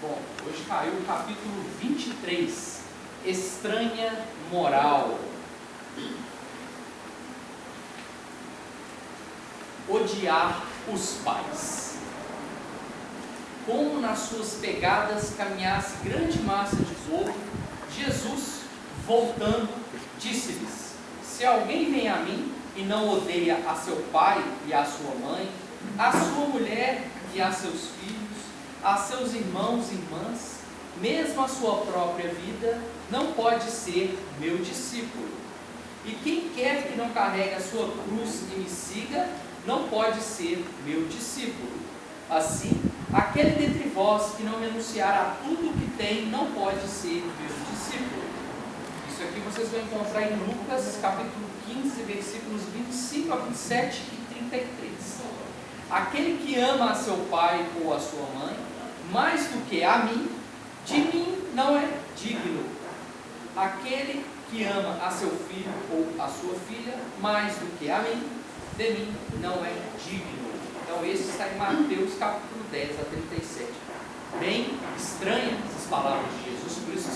Bom, hoje caiu o capítulo 23, Estranha Moral. Odiar os pais. Como nas suas pegadas caminhasse grande massa de povo, Jesus, voltando, disse-lhes: se alguém vem a mim e não odeia a seu pai e a sua mãe, a sua mulher e a seus filhos, a seus irmãos e irmãs, mesmo a sua própria vida, não pode ser meu discípulo. E quem quer que não carregue a sua cruz e me siga, não pode ser meu discípulo. Assim, aquele dentre vós que não me anunciar a tudo o que tem, não pode ser meu discípulo. Isso aqui vocês vão encontrar em Lucas, capítulo 15, versículos 25 a 27 e 33. Aquele que ama a seu pai ou a sua mãe, mais do que a mim, de mim não é digno. Aquele que ama a seu filho ou a sua filha, mais do que a mim, de mim não é digno. Então esse está em Mateus capítulo 10 a 37. Bem estranhas essas palavras de Jesus, por isso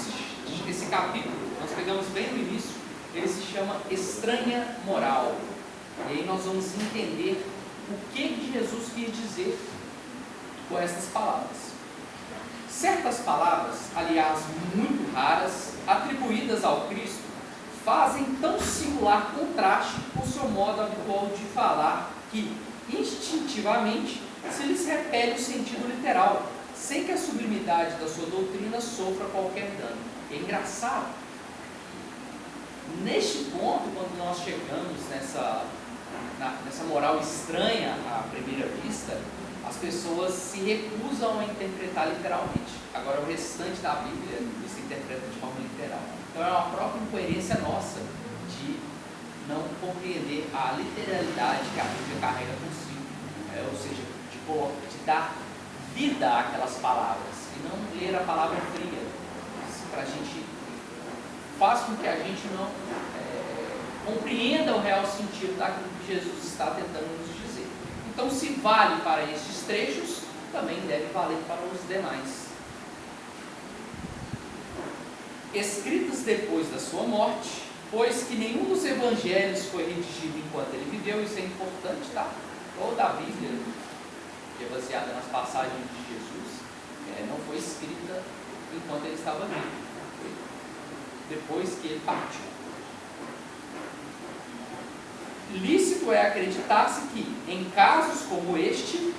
esse capítulo, nós pegamos bem no início, ele se chama Estranha Moral. E aí nós vamos entender o que Jesus quis dizer com essas palavras. Certas palavras, aliás muito raras, atribuídas ao Cristo, fazem tão singular contraste com o seu modo habitual de falar que, instintivamente, se lhes repele o sentido literal, sem que a sublimidade da sua doutrina sofra qualquer dano. É engraçado. Neste ponto, quando nós chegamos nessa moral estranha à primeira vista, as pessoas se recusam a interpretar literalmente. Agora, o restante da Bíblia se interpreta de forma literal. Então, é uma própria incoerência nossa de não compreender a literalidade que a Bíblia carrega consigo. Ou seja, de dar vida àquelas palavras e não ler a palavra fria. Para a gente faz com que a gente não compreenda o real sentido daquilo que Jesus está tentando nos dizer. Então, se vale para estes trechos, também deve valer para os demais. Escritas depois da sua morte, pois que nenhum dos evangelhos foi redigido enquanto ele viveu, isso é importante, tá? Toda a Bíblia, que é baseada nas passagens de Jesus, não foi escrita enquanto ele estava vivo, foi depois que ele partiu. Lícito é acreditar-se que, em casos como este,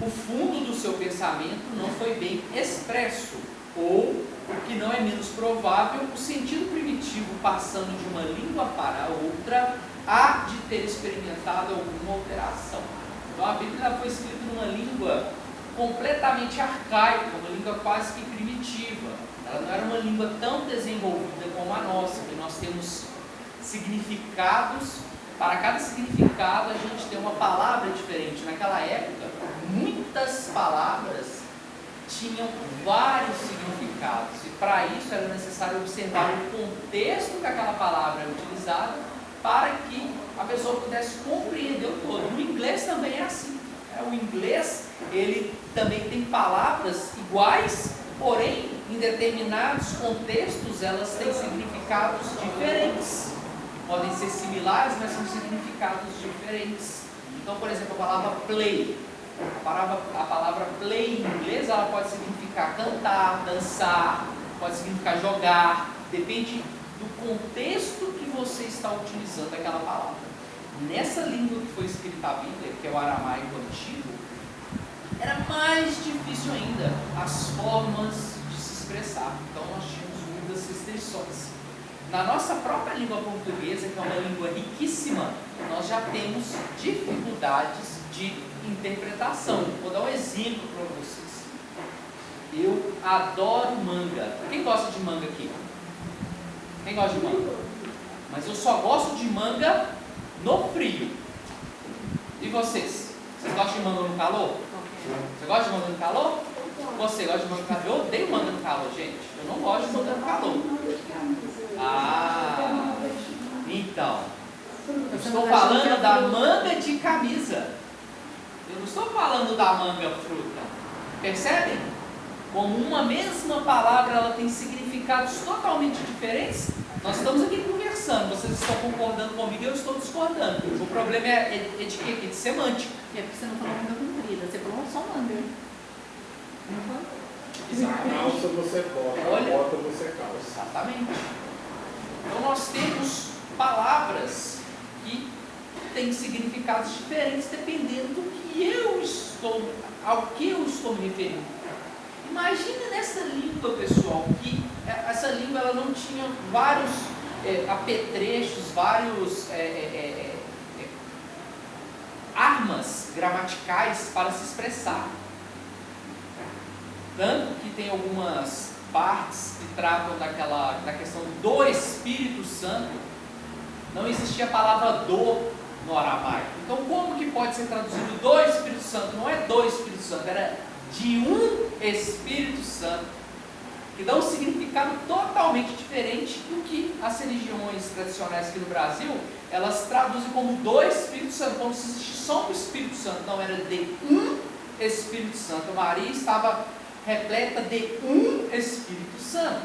o fundo do seu pensamento não foi bem expresso, ou, o que não é menos provável, o sentido primitivo, passando de uma língua para outra, há de ter experimentado alguma alteração. Então a Bíblia foi escrita numa língua completamente arcaica, uma língua quase que primitiva. Ela não era uma língua tão desenvolvida como a nossa, que nós temos significados. Para cada significado a gente tem uma palavra diferente. Naquela época, muitas palavras tinham vários significados, e para isso era necessário observar o contexto que aquela palavra é utilizada para que a pessoa pudesse compreender o todo. O inglês também é assim. O inglês, ele também tem palavras iguais, porém, em determinados contextos, elas têm significados diferentes. Podem ser similares, mas são significados diferentes. Então, por exemplo, a palavra play. A palavra play em inglês, ela pode significar cantar, dançar, pode significar jogar. Depende do contexto que você está utilizando aquela palavra. Nessa língua que foi escrita a Bíblia, que é o aramaico antigo, era mais difícil ainda as formas de se expressar. Então, nós tínhamos muitas restrições. Na nossa própria língua portuguesa, que é uma língua riquíssima, nós já temos dificuldades de interpretação. Vou dar um exemplo para vocês. Eu adoro manga. Quem gosta de manga aqui? Quem gosta de manga? Mas eu só gosto de manga no frio. E vocês? Vocês gostam de manga no calor? Você gosta de manga no calor? Você gosta de manga no calor? Eu odeio manga no calor, gente. Eu não gosto de manga no calor. Então, eu estou falando da manga de camisa. Eu não estou falando da manga fruta. Percebem? como uma mesma palavra ela tem significados totalmente diferentes, nós estamos aqui conversando, vocês estão concordando comigo e eu estou discordando. O problema é de quê? De semântica. É porque você não falou onda comprida, você falou só under. Não foi? Exatamente. Calça você bota, Olha, bota você calça. exatamente. Então nós temos palavras que têm significados diferentes dependendo do que ao que eu estou me referindo. Imagine nessa língua, pessoal, que essa língua ela não tinha vários apetrechos, vários armas gramaticais para se expressar. Tanto que tem algumas partes que tratam da questão do Espírito Santo, não existia a palavra do no aramaico. Então como que pode ser traduzido do Espírito Santo? Não é do Espírito Santo, era de um Espírito Santo, que dá um significado totalmente diferente do que as religiões tradicionais aqui no Brasil, elas traduzem como do Espírito Santo, como se existisse só um Espírito Santo. Não, era de um Espírito Santo. Maria estava repleta de um Espírito Santo.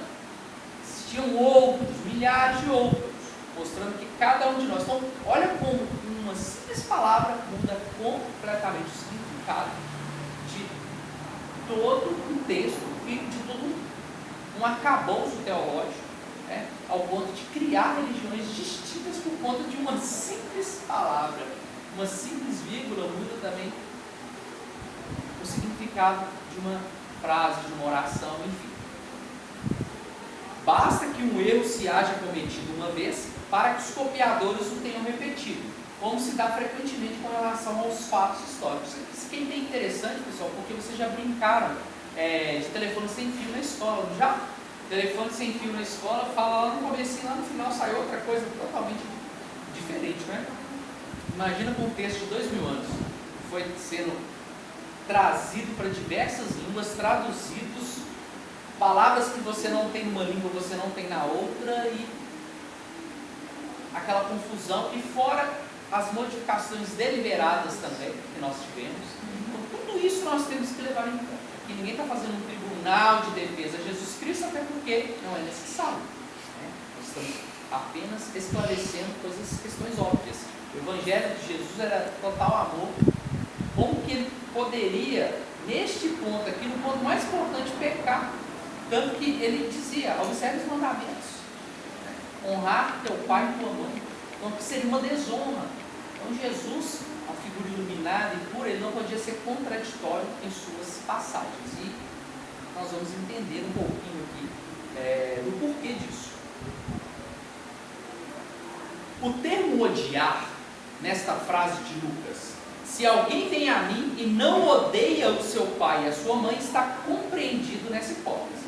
Existiam outros, milhares de outros, mostrando que cada um de nós. Então, olha como uma simples palavra muda completamente o significado de todo um texto e de todo um arcabouço teológico, né, ao ponto de criar religiões distintas por conta de uma simples palavra, uma simples vírgula muda também o significado de uma frase, de uma oração, enfim. Basta que um erro se haja cometido uma vez para que os copiadores o tenham repetido, como se dá frequentemente com relação aos fatos históricos. Isso aqui é bem interessante, pessoal, porque vocês já brincaram de telefone sem fio na escola, não já? Telefone sem fio na escola, fala lá no comecinho, lá no final sai outra coisa totalmente diferente, né? Imagina com um texto de 2000 anos, foi sendo trazido para diversas línguas, traduzidos, palavras que você não tem numa língua, você não tem na outra, e aquela confusão, e fora as modificações deliberadas também que nós tivemos. Então, tudo isso nós temos que levar em conta. Que ninguém está fazendo um tribunal de defesa a Jesus Cristo, até porque não é necessário, né? Nós estamos apenas esclarecendo questões óbvias. O Evangelho de Jesus era total amor. Como que ele poderia, neste ponto aqui, no ponto mais importante, pecar? Tanto que ele dizia, observe os mandamentos, né? Honrar teu pai e tua mãe. Então, que seria uma desonra. Então, Jesus, a figura iluminada e pura, ele não podia ser contraditório em suas passagens. E nós vamos entender um pouquinho aqui do porquê disso. O termo odiar, nesta frase de Lucas, se alguém vem a mim e não odeia o seu pai e a sua mãe, está compreendido nessa hipótese.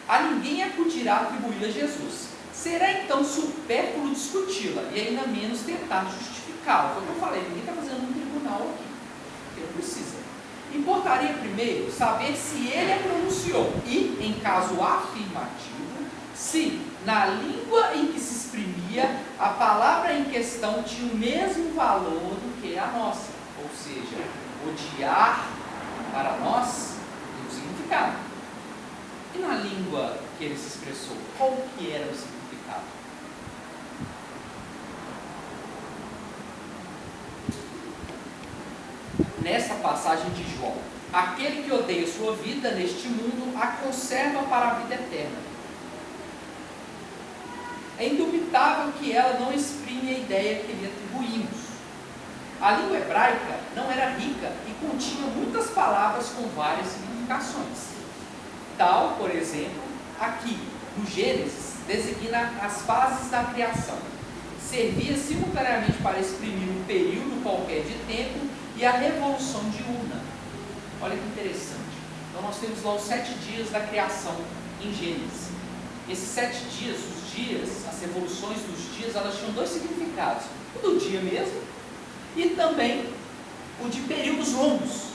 A ninguém acudirá atribuí-la a Jesus. Será então supérfluo discuti-la e ainda menos tentar justificá-la. Foi o que eu falei, ninguém está fazendo um tribunal aqui, porque não precisa. Importaria primeiro saber se ele a pronunciou e, em caso afirmativo, se na língua em que se exprimia a palavra em questão tinha o mesmo valor do que a nossa. Ou seja, odiar para nós tem um significado. E na língua que ele se expressou, qual que era o significado? Nessa passagem de João, aquele que odeia sua vida neste mundo a conserva para a vida eterna. É indubitável que ela não exprime a ideia que lhe atribuímos. A língua hebraica não era rica e continha muitas palavras com várias significações. Tal, por exemplo, aqui, no Gênesis, designa as fases da criação. Servia simultaneamente para exprimir um período qualquer de tempo e a revolução diurna. Olha que interessante. Então nós temos lá os 7 dias da criação em Gênesis. Esses 7 dias, os dias, as revoluções dos dias, elas tinham 2 significados. O do dia mesmo e também o de períodos longos.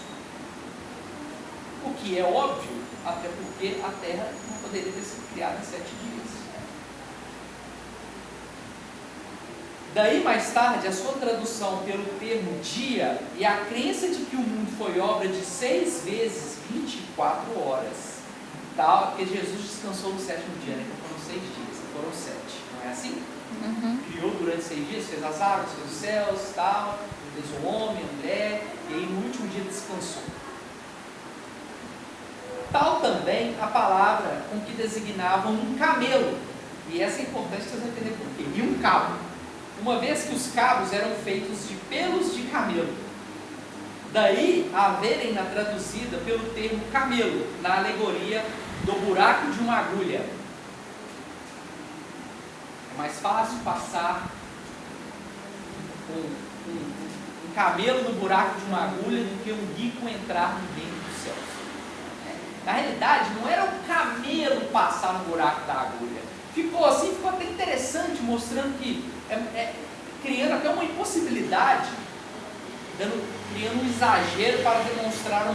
O que é óbvio, até porque a Terra não poderia ter sido criada em 7 dias. Daí mais tarde a sua tradução pelo termo dia e a crença de que o mundo foi obra de 6 vezes 24 horas. tal, porque Jesus descansou no 7º dia, né? Então foram 6 dias, foram 7, não é assim? Criou durante 6 dias, fez as águas, fez os céus, tal, fez o homem, a mulher, e aí no último dia descansou. Tal também a palavra com que designavam um camelo, e essa é importante vocês vão entender por quê, e um cabo, uma vez que os cabos eram feitos de pelos de camelo. Daí haverem na traduzida pelo termo camelo, na alegoria do buraco de uma agulha. É mais fácil passar um camelo no buraco de uma agulha do que um rico entrar no reino dos céus. Na realidade, não era o camelo passar no buraco da agulha. Ficou até interessante, mostrando que, criando até uma impossibilidade, criando um exagero para demonstrar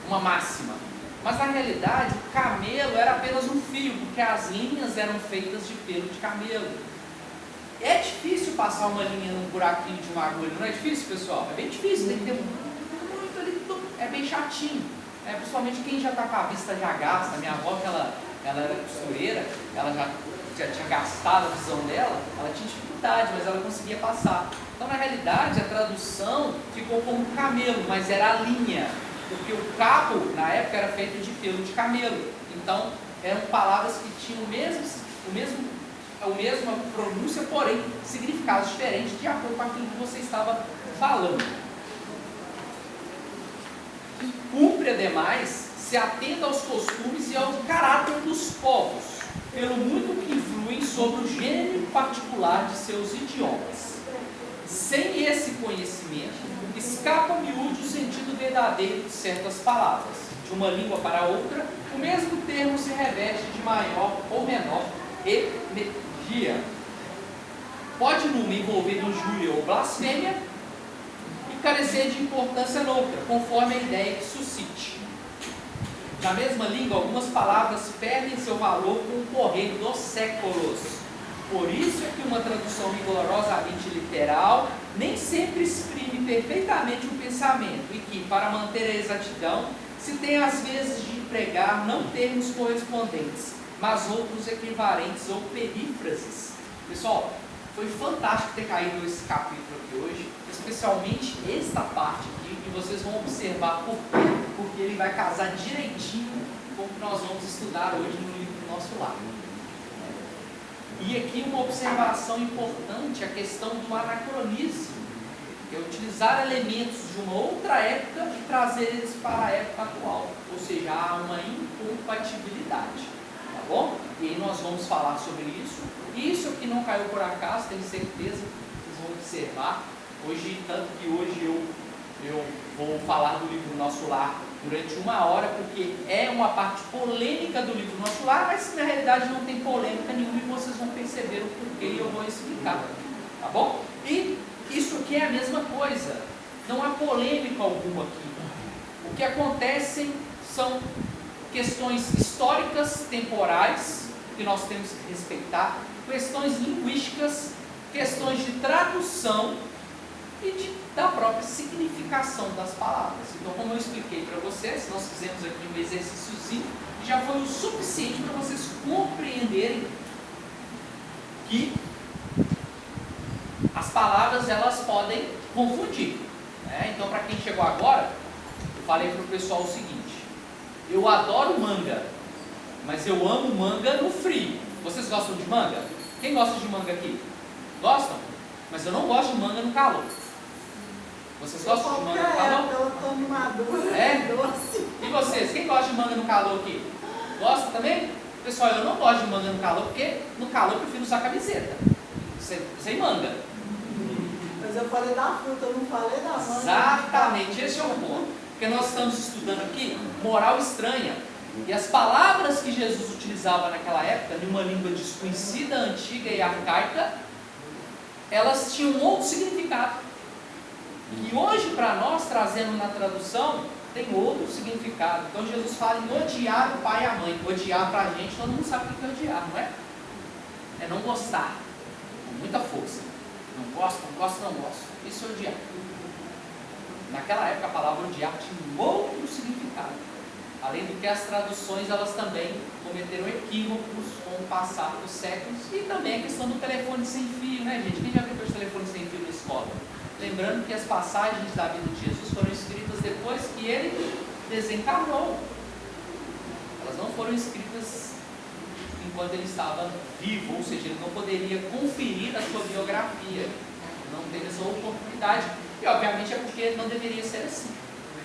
uma máxima. Mas na realidade, o camelo era apenas um fio, porque as linhas eram feitas de pelo de camelo. É difícil passar uma linha num buraquinho de uma agulha, não é difícil, pessoal? É bem difícil, tem que ter muito ali, é bem chatinho. Principalmente quem já está com a vista já gasta. Minha avó, que ela era costureira, ela já tinha gastado a visão dela, ela tinha dificuldade, mas ela conseguia passar. Então, na realidade, a tradução ficou como camelo, mas era a linha, porque o cabo, na época, era feito de pelo de camelo. Então, eram palavras que tinham a mesma pronúncia, porém, significados diferentes de acordo com aquilo que você estava falando. Cumpre, ademais, se atenta aos costumes e ao caráter dos povos, pelo muito que influem sobre o gênero particular de seus idiomas. Sem esse conhecimento, escapa a miúde o sentido verdadeiro de certas palavras. De uma língua para outra, o mesmo termo se reveste de maior ou menor energia. Pode numa envolver injúria ou blasfêmia e carecer de importância noutra, conforme a ideia que suscite. Na mesma língua, algumas palavras perdem seu valor com o correr dos séculos. Por isso é que uma tradução rigorosamente literal nem sempre exprime perfeitamente o pensamento e que, para manter a exatidão, se tem às vezes de empregar não termos correspondentes, mas outros equivalentes ou perífrases. Pessoal, foi fantástico ter caído esse capítulo aqui hoje, especialmente esta parte aqui, e vocês vão observar por quê, porque ele vai casar direitinho com o que nós vamos estudar hoje no livro do nosso lar. E aqui uma observação importante, a questão do anacronismo, que é utilizar elementos de uma outra época e trazer eles para a época atual, ou seja, há uma incompatibilidade, tá bom? E aí nós vamos falar sobre isso. Isso aqui não caiu por acaso, tenho certeza que vocês vão observar. Hoje, tanto que hoje eu vou falar do livro Nosso Lar durante 1 hora, porque é uma parte polêmica do livro Nosso Lar, mas na realidade não tem polêmica nenhuma e vocês vão perceber o porquê e eu vou explicar, tá bom? E isso aqui é a mesma coisa, não há polêmica alguma aqui. O que acontece são questões históricas, temporais, que nós temos que respeitar, questões linguísticas, questões de tradução e da própria significação das palavras. Então, como eu expliquei para vocês, nós fizemos aqui um exercíciozinho e já foi o suficiente para vocês compreenderem que as palavras elas podem confundir, né? Então, para quem chegou agora, eu falei para o pessoal o seguinte: eu adoro manga, mas eu amo manga no frio. Vocês gostam de manga? Quem gosta de manga aqui? Gostam? Mas eu não gosto de manga no calor. Vocês gostam de manga no calor? Ela toma madura, doce. E vocês? Quem gosta de manga no calor aqui? Gosta também? Pessoal, eu não gosto de manga no calor, porque no calor eu prefiro usar camiseta. Sem manga. Mas eu falei da fruta, eu não falei da manga. Exatamente, esse é o ponto. Porque nós estamos estudando aqui moral estranha. E as palavras que Jesus utilizava naquela época, numa língua desconhecida, antiga e arcaica, elas tinham um outro significado. E hoje, para nós, trazendo na tradução, tem outro significado. Então Jesus fala em odiar o pai e a mãe. Odiar para a gente, todo mundo sabe o que é odiar, não é? É não gostar, com muita força. Não gosto, não gosto, não gosto. Isso é odiar. Naquela época a palavra odiar tinha um outro significado. Além do que as traduções, elas também cometeram equívocos com o passar dos séculos. E também a questão do telefone sem fio, né, gente? Quem já viu o telefone sem fio na escola? Lembrando que as passagens da vida de Jesus foram escritas depois que ele desencarnou. Elas não foram escritas enquanto ele estava vivo, ou seja, ele não poderia conferir a sua biografia. Não teve essa oportunidade. E obviamente é porque não deveria ser assim.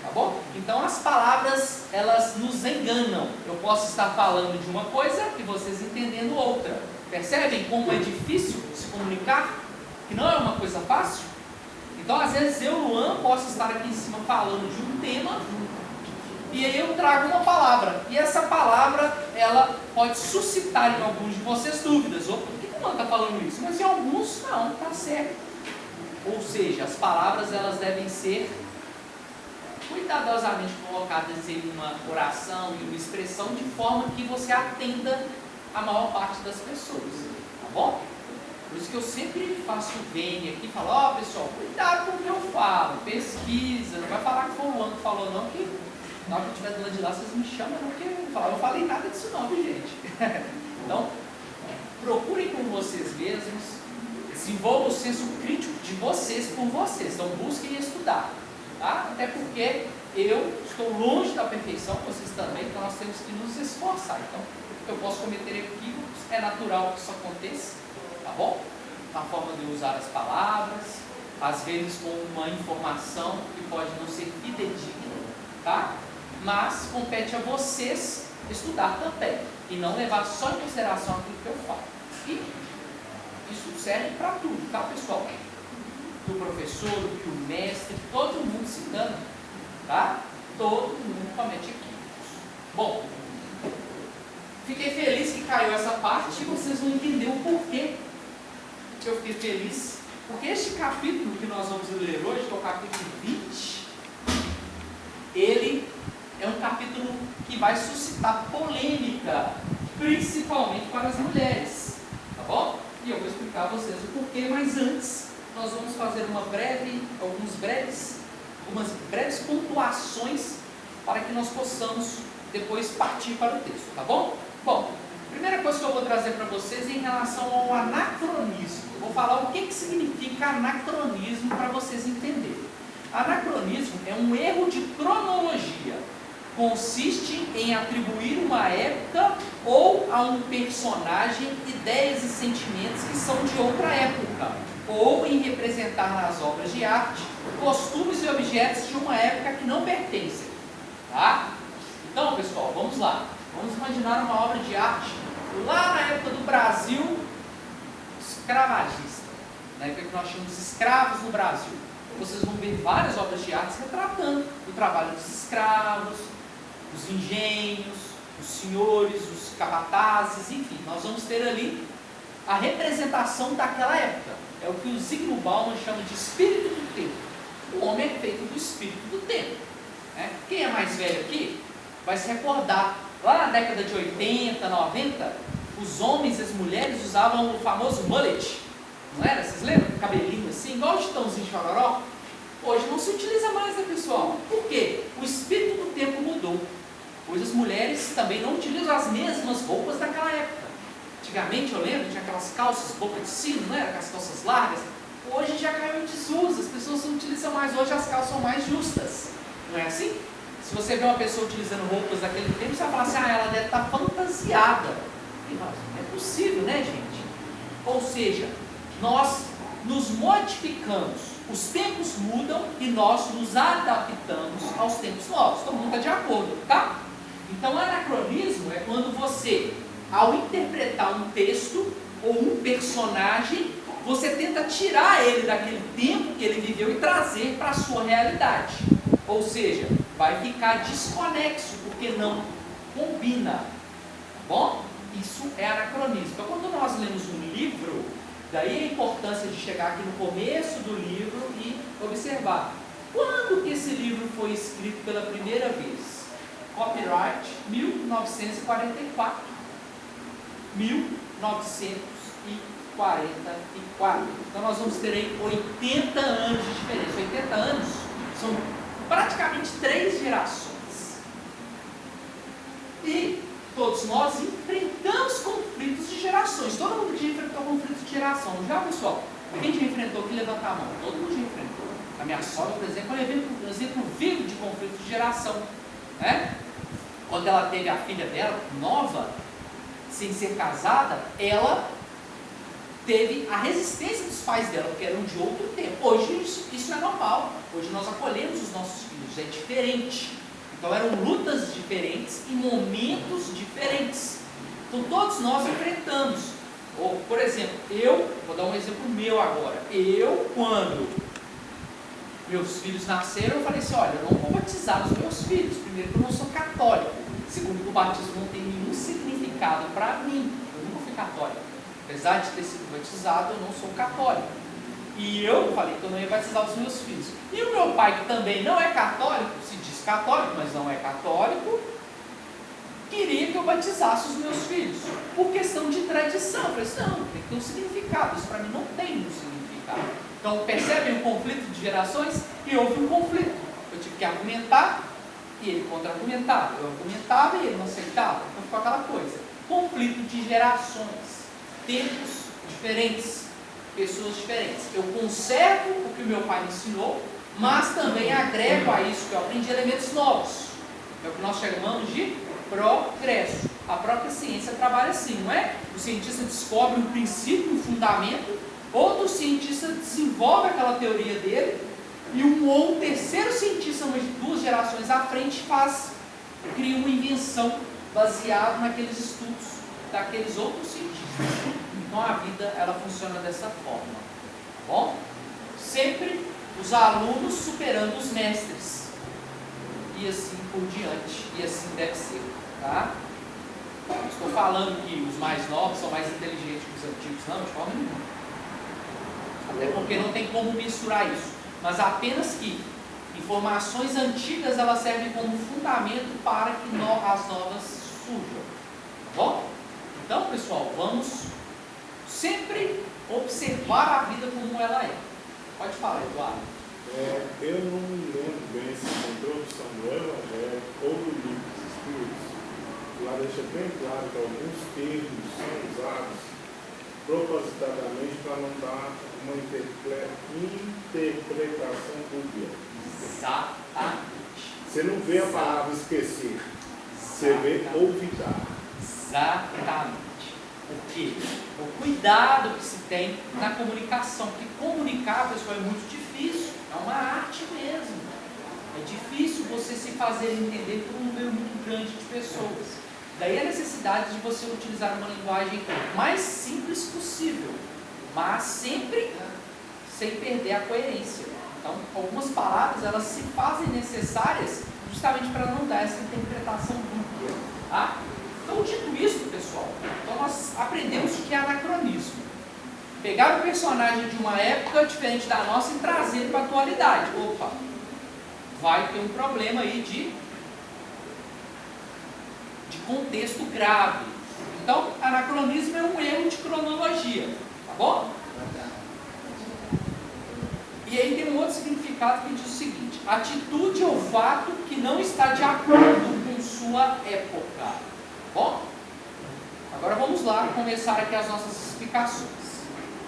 Tá bom? Então as palavras, elas nos enganam. Eu posso estar falando de uma coisa e vocês entendendo outra. Percebem como é difícil se comunicar? Que não é uma coisa fácil? Então às vezes eu, Luan, posso estar aqui em cima falando de um tema e aí eu trago uma palavra. E essa palavra, ela pode suscitar em alguns de vocês dúvidas. Ou por que o Luan está falando isso? Mas em alguns, não, está certo. Ou seja, as palavras, elas devem ser cuidadosamente colocadas em uma oração, em uma expressão, de forma que você atenda a maior parte das pessoas, tá bom? Por isso que eu sempre faço vênia aqui e falo, ó pessoal, cuidado com o que eu falo, pesquisa, não vai falar que foi o Luan que falou não, que na hora que eu estiver do lado de lá, vocês me chamam, não, porque eu não falei nada disso não, viu gente? Então, procurem com vocês mesmos, desenvolvam o senso crítico de vocês por vocês, então busquem estudar. Tá? Até porque eu estou longe da perfeição, vocês também, então nós temos que nos esforçar. Então, eu posso cometer equívocos, é natural que isso aconteça, tá bom? Na forma de usar as palavras, às vezes com uma informação que pode não ser fidedigna, tá? Mas compete a vocês estudar também, e não levar só em consideração aquilo que eu falo. E isso serve para tudo, tá pessoal? Do professor, do mestre, todo mundo se engana, tá? Todo mundo comete equívocos. Bom, fiquei feliz que caiu essa parte e vocês vão entender o porquê que eu fiquei feliz, porque este capítulo que nós vamos ler hoje, que é o capítulo 20, ele é um capítulo que vai suscitar polêmica, principalmente para as mulheres, tá bom? E eu vou explicar a vocês o porquê, mas antes nós vamos fazer algumas breves pontuações para que nós possamos depois partir para o texto, tá bom? Bom, a primeira coisa que eu vou trazer para vocês é em relação ao anacronismo. Eu vou falar o que significa anacronismo para vocês entenderem. Anacronismo é um erro de cronologia. Consiste em atribuir uma época ou a um personagem ideias e sentimentos que são de outra época, ou em representar nas obras de arte costumes e objetos de uma época que não pertencem, tá? Então, pessoal, vamos lá. Vamos imaginar uma obra de arte lá na época do Brasil escravagista, na época que nós tínhamos escravos no Brasil. Vocês vão ver várias obras de arte retratando o trabalho dos escravos, os engenhos, os senhores, os capatazes, enfim, nós vamos ter ali a representação daquela época. É o que o Zygmunt Bauman chama de espírito do tempo. O homem é feito do espírito do tempo, né? Quem é mais velho aqui vai se recordar, lá na década de 80, 90, os homens e as mulheres usavam o famoso mullet, não era? Vocês lembram? Cabelinho assim, igual o Chitãozinho Chororó. Hoje não se utiliza mais, né, pessoal? Por quê? O espírito do tempo mudou. Hoje as mulheres também não utilizam as mesmas roupas daquela época. Antigamente, eu lembro, tinha aquelas calças boca de sino, não era? Aquelas calças largas. Hoje já caiu em desuso, as pessoas não utilizam mais. Hoje as calças são mais justas. Não é assim? Se você vê uma pessoa utilizando roupas daquele tempo, você vai falar assim, ela deve estar fantasiada. E nós, não é possível, né, gente? Ou seja, nós nos modificamos. Os tempos mudam e nós nos adaptamos aos tempos novos. Todo mundo está de acordo, tá? Então, anacronismo é quando você, ao interpretar um texto ou um personagem, você tenta tirar ele daquele tempo que ele viveu e trazer para a sua realidade. Ou seja, vai ficar desconexo, porque não combina. Tá bom? Isso é anacronismo. Então, quando nós lemos um livro, daí a importância de chegar aqui no começo do livro e observar. Quando que esse livro foi escrito pela primeira vez? Copyright 1944. 1944. Então nós vamos ter aí 80 anos de diferença. 80 anos são praticamente 3 gerações. todos nós enfrentamos conflitos de gerações. Todo mundo que já enfrentou conflitos de geração, não já, pessoal? Quem já enfrentou aqui, levanta a mão. Todo mundo já enfrentou. A minha sogra, por exemplo, é um exemplo vivo de conflito de geração. Né? Quando ela teve a filha dela, nova, sem ser casada, ela teve a resistência dos pais dela, porque eram de outro tempo. Hoje isso é normal. Hoje nós acolhemos os nossos filhos, é diferente. Então eram lutas diferentes e momentos diferentes. Então todos nós enfrentamos. Ou, por exemplo, vou dar um exemplo meu agora. Quando meus filhos nasceram, eu falei assim, olha, eu não vou batizar os meus filhos. Primeiro, que eu não sou católico. Segundo, que o batismo não tem nenhum significado para mim. Eu nunca fui católico. Apesar de ter sido batizado, eu não sou católico. E eu falei que eu não ia batizar os meus filhos. E o meu pai, que também não é católico, se diz católico, mas não é católico, queria que eu batizasse os meus filhos. Por questão de tradição. Eu falei assim, não, tem que ter um significado. Isso para mim não tem um significado. Então, percebem o conflito de gerações? E houve um conflito. Eu tive que argumentar e ele contra-argumentava. Eu argumentava e ele não aceitava. Então, ficou aquela coisa. Conflito de gerações. Tempos diferentes. Pessoas diferentes. Eu conservo o que o meu pai me ensinou, mas também agrego a isso que eu aprendi elementos novos. É o que nós chamamos de progresso. A própria ciência trabalha assim, não é? O cientista descobre um princípio, um fundamento, outro cientista desenvolve aquela teoria dele, e um terceiro cientista, umas 2 gerações à frente, cria uma invenção baseada naqueles estudos daqueles outros cientistas. Então a vida, ela funciona dessa forma, tá bom? Sempre os alunos superando os mestres, e assim por diante, e assim deve ser, tá? Não estou falando que os mais novos são mais inteligentes que os antigos, não, de forma nenhuma. Até porque não tem como mensurar isso, mas apenas que informações antigas, elas servem como fundamento para que as novas surjam, tá bom? Então, pessoal, vamos sempre observar a vida como ela é. Pode falar, Eduardo. Eu não me lembro bem se na introdução do Evangelho ou do livro dos Espíritos, lá deixa bem claro que alguns termos são usados propositadamente para não dar uma interpretação dúbia. Exatamente. Você não vê a palavra esquecer, você vê olvidar. Exatamente. O quê? O cuidado que se tem na comunicação, porque comunicar, pessoal, é muito difícil, é uma arte mesmo. É difícil você se fazer entender por um número muito grande de pessoas. Daí a necessidade de você utilizar uma linguagem mais simples possível, mas sempre sem perder a coerência. Então, algumas palavras, elas se fazem necessárias justamente para não dar essa interpretação dúbia, tá? Então, dito isso, pessoal, então nós aprendemos o que é anacronismo. Pegar o personagem de uma época diferente da nossa e trazer para a atualidade. Opa, vai ter um problema aí de contexto grave. Então, anacronismo é um erro de cronologia, tá bom? E aí tem um outro significado que diz o seguinte: atitude ou fato que não está de acordo com sua época. Bom, agora vamos lá começar aqui as nossas explicações.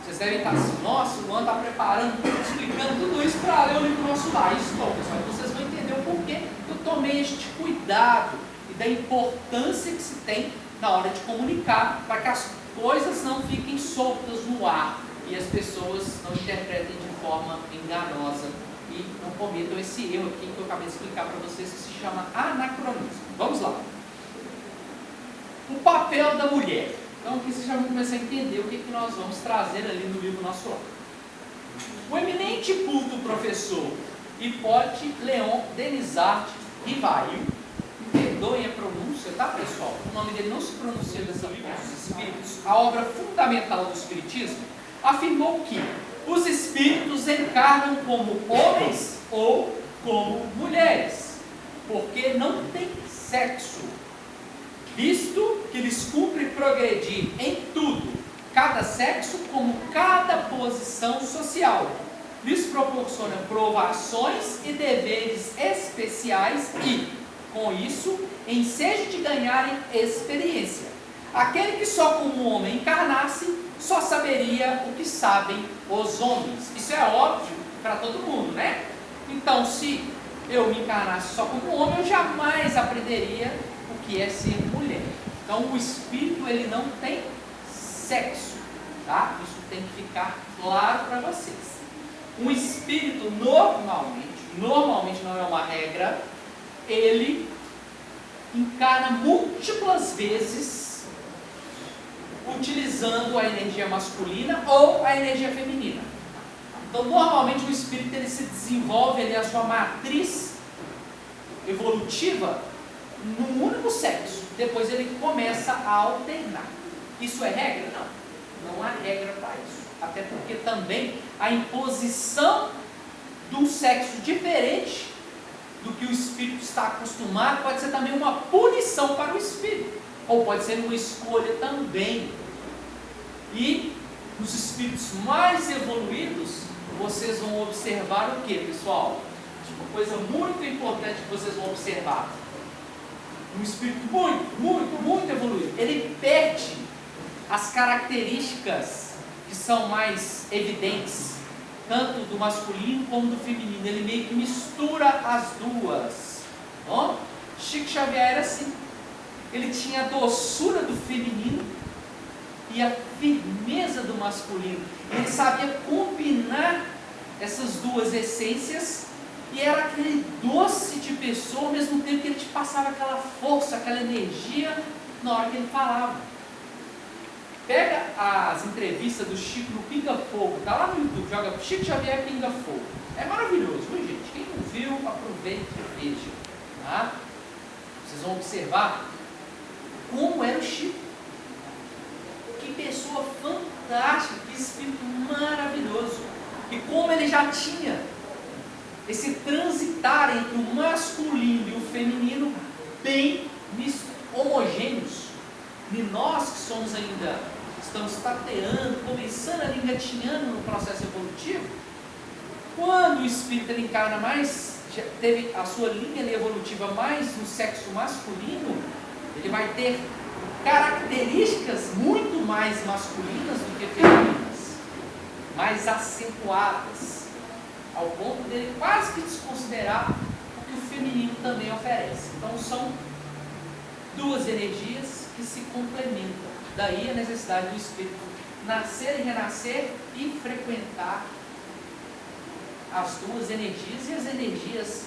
Vocês devem estar assim, nossa, o Luan está preparando, explicando tudo isso para ler o livro nosso lá. Estou, pessoal, então vocês vão entender o porquê que eu tomei este cuidado e da importância que se tem na hora de comunicar, para que as coisas não fiquem soltas no ar e as pessoas não interpretem de forma enganosa e não cometam esse erro aqui que eu acabei de explicar para vocês, que se chama anacronismo. Vamos lá. O papel da mulher. Então aqui vocês já vão começar a entender o que nós vamos trazer ali no livro nosso lá. O eminente culto professor Hipólite Leon Denisart Rivail, perdoem a pronúncia, tá, pessoal? O nome dele não se pronuncia dessa forma, os espíritos. A obra fundamental do espiritismo afirmou que os espíritos encarnam como homens ou como mulheres, porque não tem sexo, visto que lhes cumpre progredir em tudo, cada sexo como cada posição social, lhes proporciona provações e deveres especiais e, com isso, ensejo de ganharem experiência. Aquele que só como um homem encarnasse, só saberia o que sabem os homens. Isso é óbvio para todo mundo, né? Então, se eu me encarnasse só como homem, eu jamais aprenderia o que é ser mulher. Então, o espírito, ele não tem sexo, tá? Isso tem que ficar claro para vocês. Um espírito, normalmente não é uma regra, ele encarna múltiplas vezes utilizando a energia masculina ou a energia feminina. Então, normalmente o espírito ele se desenvolve ali a sua matriz evolutiva num único sexo. Depois ele começa a alternar. Isso é regra? Não há regra para isso. Até porque também a imposição de um sexo diferente do que o espírito está acostumado pode ser também uma punição para o espírito, ou pode ser uma escolha também. E nos espíritos mais evoluídos, vocês vão observar o que, pessoal? Uma coisa muito importante que vocês vão observar. Um espírito muito evoluído, ele perde as características que são mais evidentes, tanto do masculino como do feminino. Ele meio que mistura as duas. Ó, Chico Xavier era assim. Ele tinha a doçura do feminino e a firmeza do masculino. Ele sabia combinar essas duas essências e era aquele doce de pessoa, ao mesmo tempo que ele te passava aquela força, aquela energia na hora que ele falava. Pega as entrevistas do Chico no Pinga Fogo, tá lá no YouTube, joga Chico Xavier Pinga Fogo. É maravilhoso, viu, gente? Quem não viu, aproveite e veja. Tá? Vocês vão observar como era o Chico. Que pessoa fantástica, que espírito maravilhoso. E como ele já tinha esse transitar entre o masculino e o feminino bem homogêneos. E nós que somos ainda, estamos tateando, começando ali, engatinhando no processo evolutivo, quando o espírito ele encarna mais, já teve a sua linha evolutiva mais no sexo masculino, ele vai ter características muito mais masculinas do que femininas, mais acentuadas, ao ponto dele quase que desconsiderar o que o feminino também oferece. Então são duas energias que se complementam. Daí a necessidade do espírito nascer e renascer e frequentar as duas energias e as energias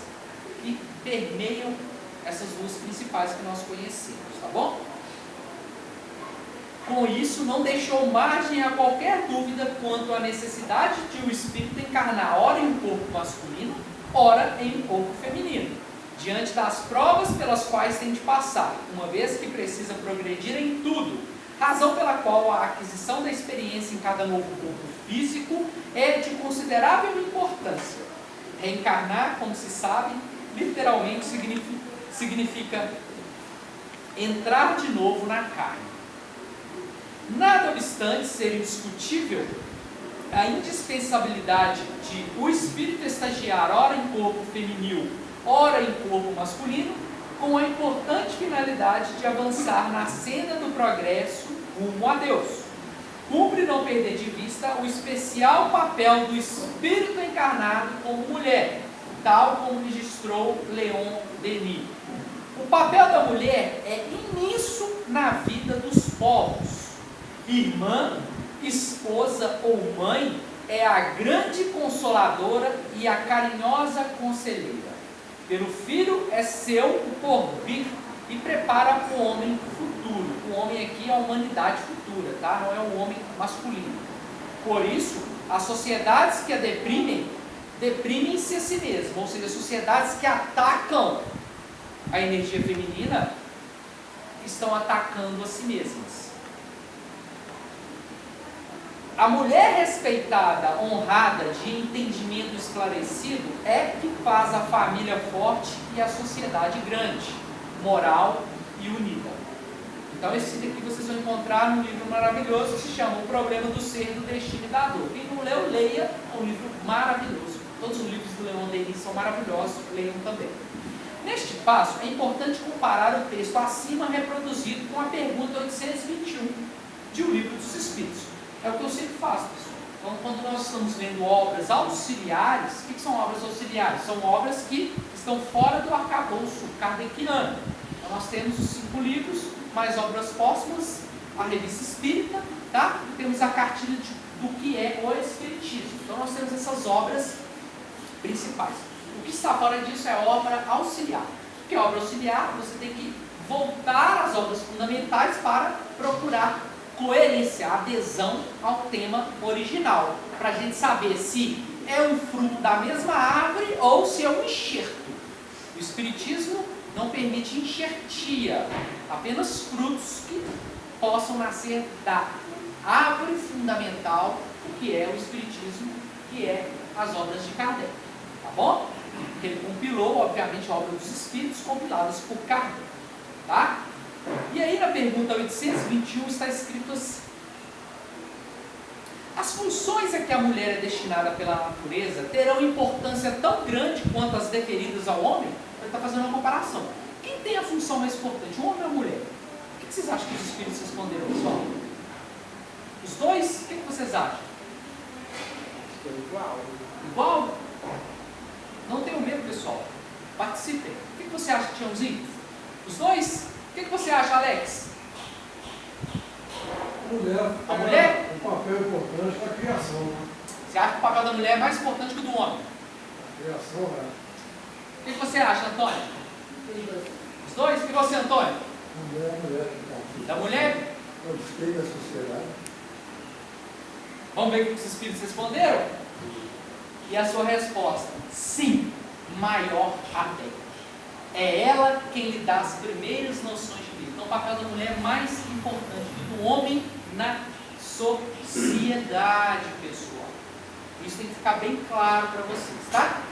que permeiam essas duas principais que nós conhecemos, tá bom? Com isso, não deixou margem a qualquer dúvida quanto à necessidade de o espírito encarnar ora em um corpo masculino, ora em um corpo feminino, diante das provas pelas quais tem de passar, uma vez que precisa progredir em tudo, razão pela qual a aquisição da experiência em cada novo corpo físico é de considerável importância. Reencarnar, como se sabe, literalmente significa entrar de novo na carne. Nada obstante ser indiscutível a indispensabilidade de o espírito estagiar ora em corpo feminil, ora em corpo masculino, com a importante finalidade de avançar na senda do progresso rumo a Deus. Cumpre não perder de vista o especial papel do espírito encarnado como mulher, tal como registrou Leon Denis. O papel da mulher é imenso na vida dos povos. Irmã, esposa ou mãe é a grande consoladora e a carinhosa conselheira. Pelo filho é seu o porvir e prepara o homem futuro. O homem aqui é a humanidade futura, tá? Não é o homem masculino. Por isso, as sociedades que a deprimem, deprimem-se a si mesmas. Ou seja, sociedades que atacam a energia feminina estão atacando a si mesmas. A mulher respeitada, honrada, de entendimento esclarecido, é que faz a família forte e a sociedade grande, moral e unida. Então esse aqui vocês vão encontrar num livro maravilhoso que se chama O Problema do Ser, do Destino e da Dor. Quem não leu, leia, é um livro maravilhoso. Todos os livros do Leon Denis são maravilhosos, leiam também. Neste passo, é importante comparar o texto acima reproduzido com a pergunta 821 de O Livro dos Espíritos. É o que eu sempre faço, pessoal. Então, quando nós estamos vendo obras auxiliares, o que são obras auxiliares? São obras que estão fora do arcabouço kardeciano. Então, nós temos os 5 livros, mais obras póstumas, a Revista Espírita, tá? Temos a cartilha do que é o Espiritismo. Então, nós temos essas obras principais. O que está fora disso é obra auxiliar. Porque obra auxiliar, você tem que voltar às obras fundamentais para procurar coerência, adesão ao tema original, para a gente saber se é um fruto da mesma árvore ou se é um enxerto. O Espiritismo não permite enxertia, apenas frutos que possam nascer da árvore fundamental, que é o Espiritismo, que é as obras de Kardec. Tá bom? Ele compilou, obviamente, a obra dos Espíritos, compiladas por Kardec. Tá? E aí, na pergunta 821, está escrito assim: as funções a que a mulher é destinada pela natureza terão importância tão grande quanto as deferidas ao homem? Ele está fazendo uma comparação. Quem tem a função mais importante, o homem ou a mulher? O que vocês acham que os Espíritos responderam, pessoal? Os dois? O que vocês acham? Igual. Igual? Não tenham medo, pessoal. Participem. O que você acha, Tiãozinho? Os dois? O que você acha, Alex? A mulher? Um papel importante para a criação, né? Você acha que o papel da mulher é mais importante que o do homem? A criação, né? O que você acha, Antônio? Os dois? E você, Antônio? Mulher. Da mulher? É o espelho da sociedade. Vamos ver o que os Espíritos responderam? E a sua resposta: sim, maior até. É ela quem lhe dá as primeiras noções de vida. Então, o papel da mulher é mais importante que do homem na sociedade, pessoal. Isso tem que ficar bem claro para vocês, tá?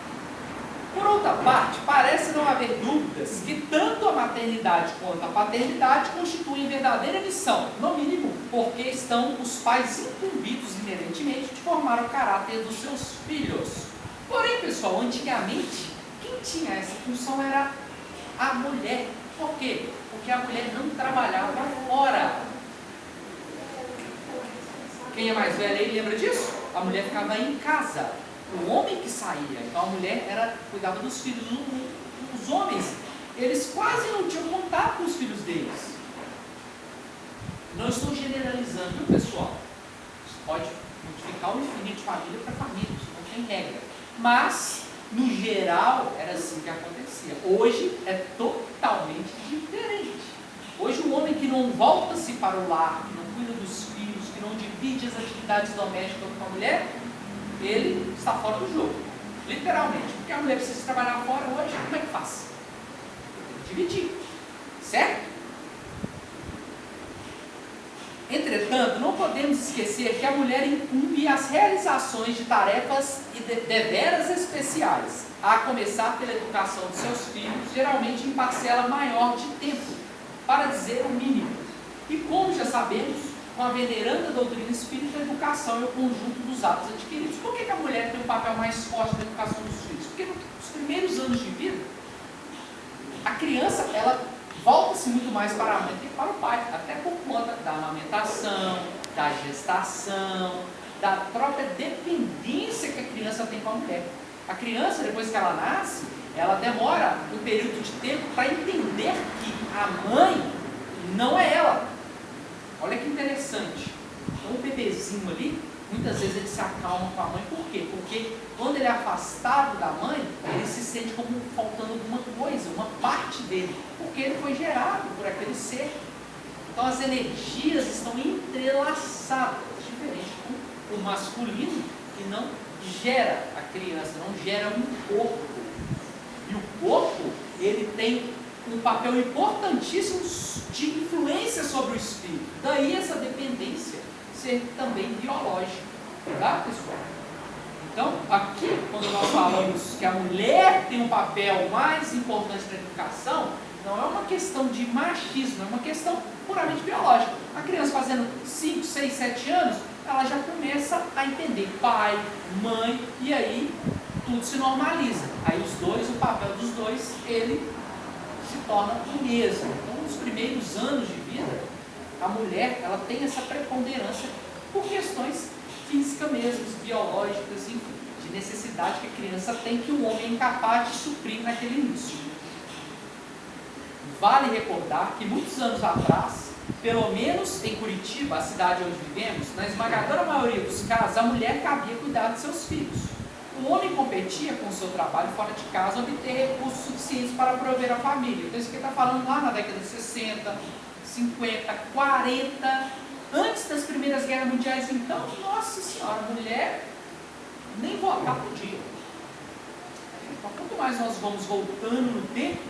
Por outra parte, parece não haver dúvidas que tanto a maternidade quanto a paternidade constituem verdadeira missão, no mínimo, porque estão os pais incumbidos inerentemente de formar o caráter dos seus filhos. Porém, pessoal, antigamente, quem tinha essa função era a mulher. Por quê? Porque a mulher não trabalhava fora. Quem é mais velho aí lembra disso? A mulher ficava em casa. O homem que saía. Então a mulher cuidava dos filhos. Os homens, eles quase não tinham contato com os filhos deles. Não estou generalizando, viu, pessoal? Isso pode multiplicar o infinito de família para família, isso não tem regra. Mas, no geral, era assim que acontecia. Hoje é totalmente diferente. Hoje o homem que não volta-se para o lar, que não cuida dos filhos, que não divide as atividades domésticas com a mulher, ele está fora do jogo, literalmente, porque a mulher precisa trabalhar fora hoje, como é que faz? Tem que dividir, certo? Entretanto, não podemos esquecer que a mulher incumbe as realizações de tarefas deveras especiais, a começar pela educação de seus filhos, geralmente em parcela maior de tempo, para dizer o mínimo. E como já sabemos, com a veneranda doutrina espírita, a educação é o conjunto dos atos adquiridos. Por que a mulher tem um papel mais forte na educação dos filhos? Porque nos primeiros anos de vida, a criança, ela volta-se muito mais para a mãe do que para o pai, até por conta da amamentação, da gestação, da própria dependência que a criança tem com a mulher. A criança, depois que ela nasce, ela demora um período de tempo para entender que a mãe não é ela. Olha que interessante. Então o bebezinho ali, muitas vezes ele se acalma com a mãe. Por quê? Porque quando ele é afastado da mãe, ele se sente como faltando alguma coisa, uma parte dele. Porque ele foi gerado por aquele ser. Então as energias estão entrelaçadas, diferente com o masculino, que não gera a criança, não gera um corpo. E o corpo, ele tem um papel importantíssimo de influência sobre o espírito. Daí essa dependência ser também biológica. Tá, pessoal? Então, aqui, quando nós falamos que a mulher tem um papel mais importante na educação, não é uma questão de machismo, é uma questão puramente biológica. A criança fazendo 5, 6, 7 anos, ela já começa a entender pai, mãe, e aí tudo se normaliza. Aí os dois, o papel dos dois, ele torna o mesmo. Então, nos primeiros anos de vida, a mulher ela tem essa preponderância por questões físicas mesmo, biológicas, enfim, de necessidade que a criança tem que o homem é incapaz de suprir naquele início. Vale recordar que muitos anos atrás, pelo menos em Curitiba, a cidade onde vivemos, na esmagadora maioria dos casos, a mulher cabia cuidar de seus filhos. O homem competia com o seu trabalho fora de casa, obter recursos suficientes para prover a família. Então isso que ele está falando lá na década de 60, 50, 40, antes das primeiras guerras mundiais. Então, nossa senhora, a mulher nem votar podia. Então, quanto mais nós vamos voltando no tempo,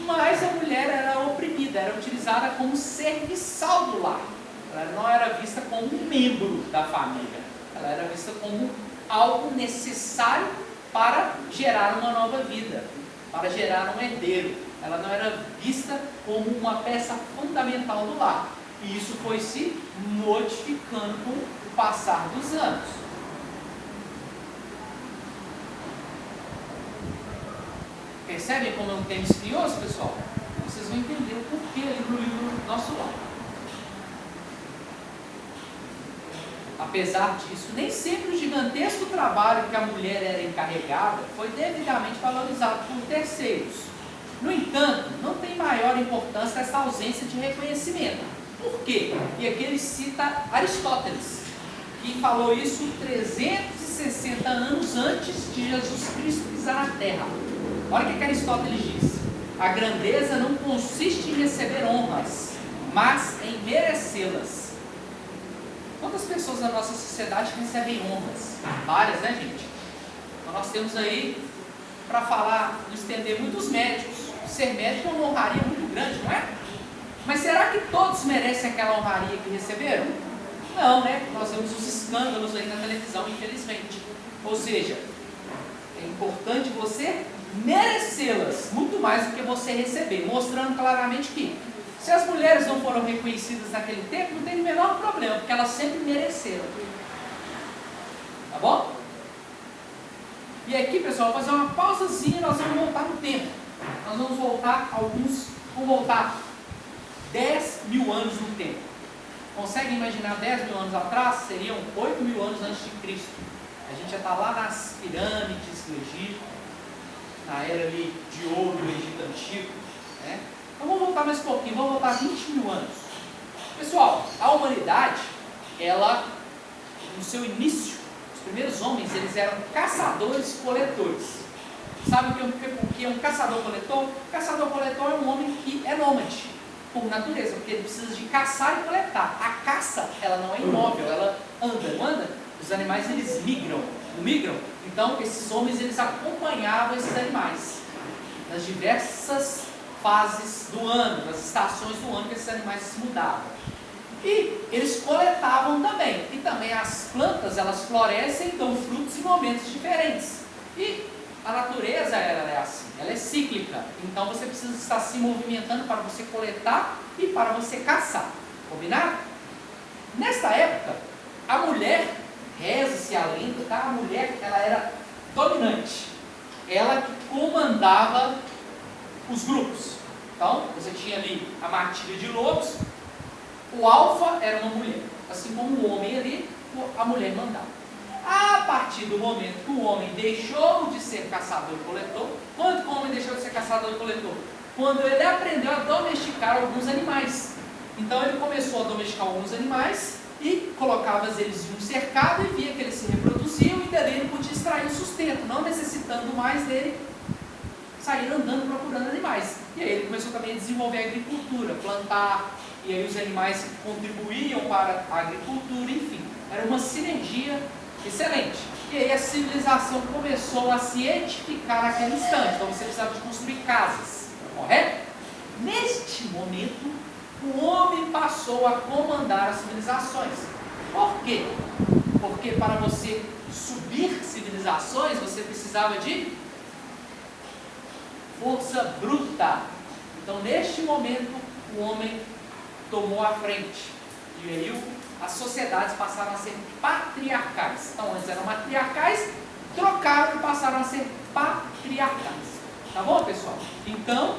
mais a mulher era oprimida, era utilizada como serviçal do lar. Ela não era vista como um membro da família, ela era vista como algo necessário para gerar uma nova vida, para gerar um herdeiro. Ela não era vista como uma peça fundamental do lar. E isso foi se modificando com o passar dos anos. Percebem como é um tema espinhoso, pessoal? Vocês vão entender o porquê ali no livro Nosso Lar. Apesar disso, nem sempre o gigantesco trabalho que a mulher era encarregada foi devidamente valorizado por terceiros. No entanto, não tem maior importância essa ausência de reconhecimento. Por quê? E aqui ele cita Aristóteles, que falou isso 360 anos antes de Jesus Cristo pisar na Terra. Olha o que Aristóteles diz: a grandeza não consiste em receber honras, mas em merecê-las. Quantas pessoas na nossa sociedade recebem honras? Várias, né, gente? Então nós temos aí, para falar, não estender muito, os médicos. Ser médico é uma honraria muito grande, não é? Mas será que todos merecem aquela honraria que receberam? Não, né? Nós vemos os escândalos aí na televisão, infelizmente. Ou seja, é importante você merecê-las, muito mais do que você receber, mostrando claramente que se as mulheres não foram reconhecidas naquele tempo, não tem o menor problema, porque elas sempre mereceram. Tá bom? E aqui, pessoal, vou fazer uma pausazinha e nós vamos voltar no tempo. Nós vamos voltar 10 mil anos no tempo. Consegue imaginar 10 mil anos atrás? Seriam 8 mil anos antes de Cristo. A gente já está lá nas pirâmides do Egito, na era ali de ouro do Egito Antigo, né? Então vamos voltar mais um pouquinho, vamos voltar 20 mil anos. Pessoal, a humanidade, ela, no seu início, os primeiros homens, eles eram caçadores-coletores. Sabe o que é um caçador-coletor? Caçador-coletor é um homem que é nômade, por natureza, porque ele precisa de caçar e coletar. A caça, ela não é imóvel, ela anda, não anda? Os animais, eles migram, não migram? Então, esses homens, eles acompanhavam esses animais nas diversas fases do ano, nas estações do ano que esses animais se mudavam. E eles coletavam também. E também as plantas, elas florescem e dão frutos em momentos diferentes. E a natureza, ela é assim, ela é cíclica. Então, você precisa estar se movimentando para você coletar e para você caçar. Combinado? Nesta época, a mulher, reza-se a lenda, tá? A mulher, ela era dominante. Ela que comandava os grupos. Então, você tinha ali a matilha de lobos, o alfa era uma mulher. Assim como o homem ali, a mulher mandava. A partir do momento que o homem deixou de ser caçador e coletor, quando o homem deixou de ser caçador e coletor? Quando ele aprendeu a domesticar alguns animais. Então ele começou a domesticar alguns animais e colocava eles em um cercado e via que eles se reproduziam e dali ele podia extrair o sustento, não necessitando mais dele sair andando procurando animais. E aí ele começou também a desenvolver a agricultura, plantar, e aí os animais contribuíam para a agricultura, enfim. Era uma sinergia excelente. E aí a civilização começou a se edificar naquele instante. Então você precisava de construir casas, correto? Neste momento, o homem passou a comandar as civilizações. Por quê? Porque para você subir civilizações, você precisava de força bruta. Então, neste momento, o homem tomou a frente. E aí as sociedades passaram a ser patriarcais. Então, antes eram matriarcais, trocaram e passaram a ser patriarcais. Tá bom, pessoal? Então,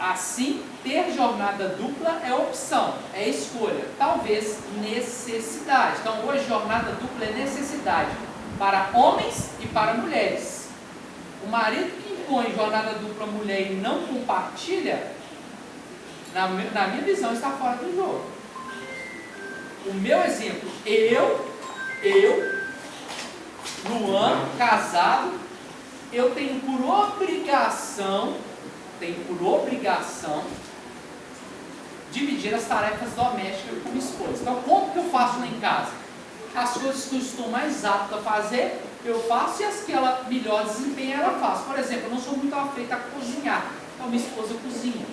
Assim, ter jornada dupla é opção, é escolha, talvez necessidade. Então, hoje, jornada dupla é necessidade para homens e para mulheres. O marido que impõe jornada dupla à mulher e não compartilha, na minha visão, está fora do jogo. O meu exemplo, eu, Luan, casado, eu tenho por obrigação dividir as tarefas domésticas com minha esposa. Então, como que eu faço lá em casa? As coisas que eu estou mais apto a fazer, eu faço, e as que ela melhor desempenha, ela faz. Por exemplo, eu não sou muito afeito a cozinhar, então minha esposa cozinha.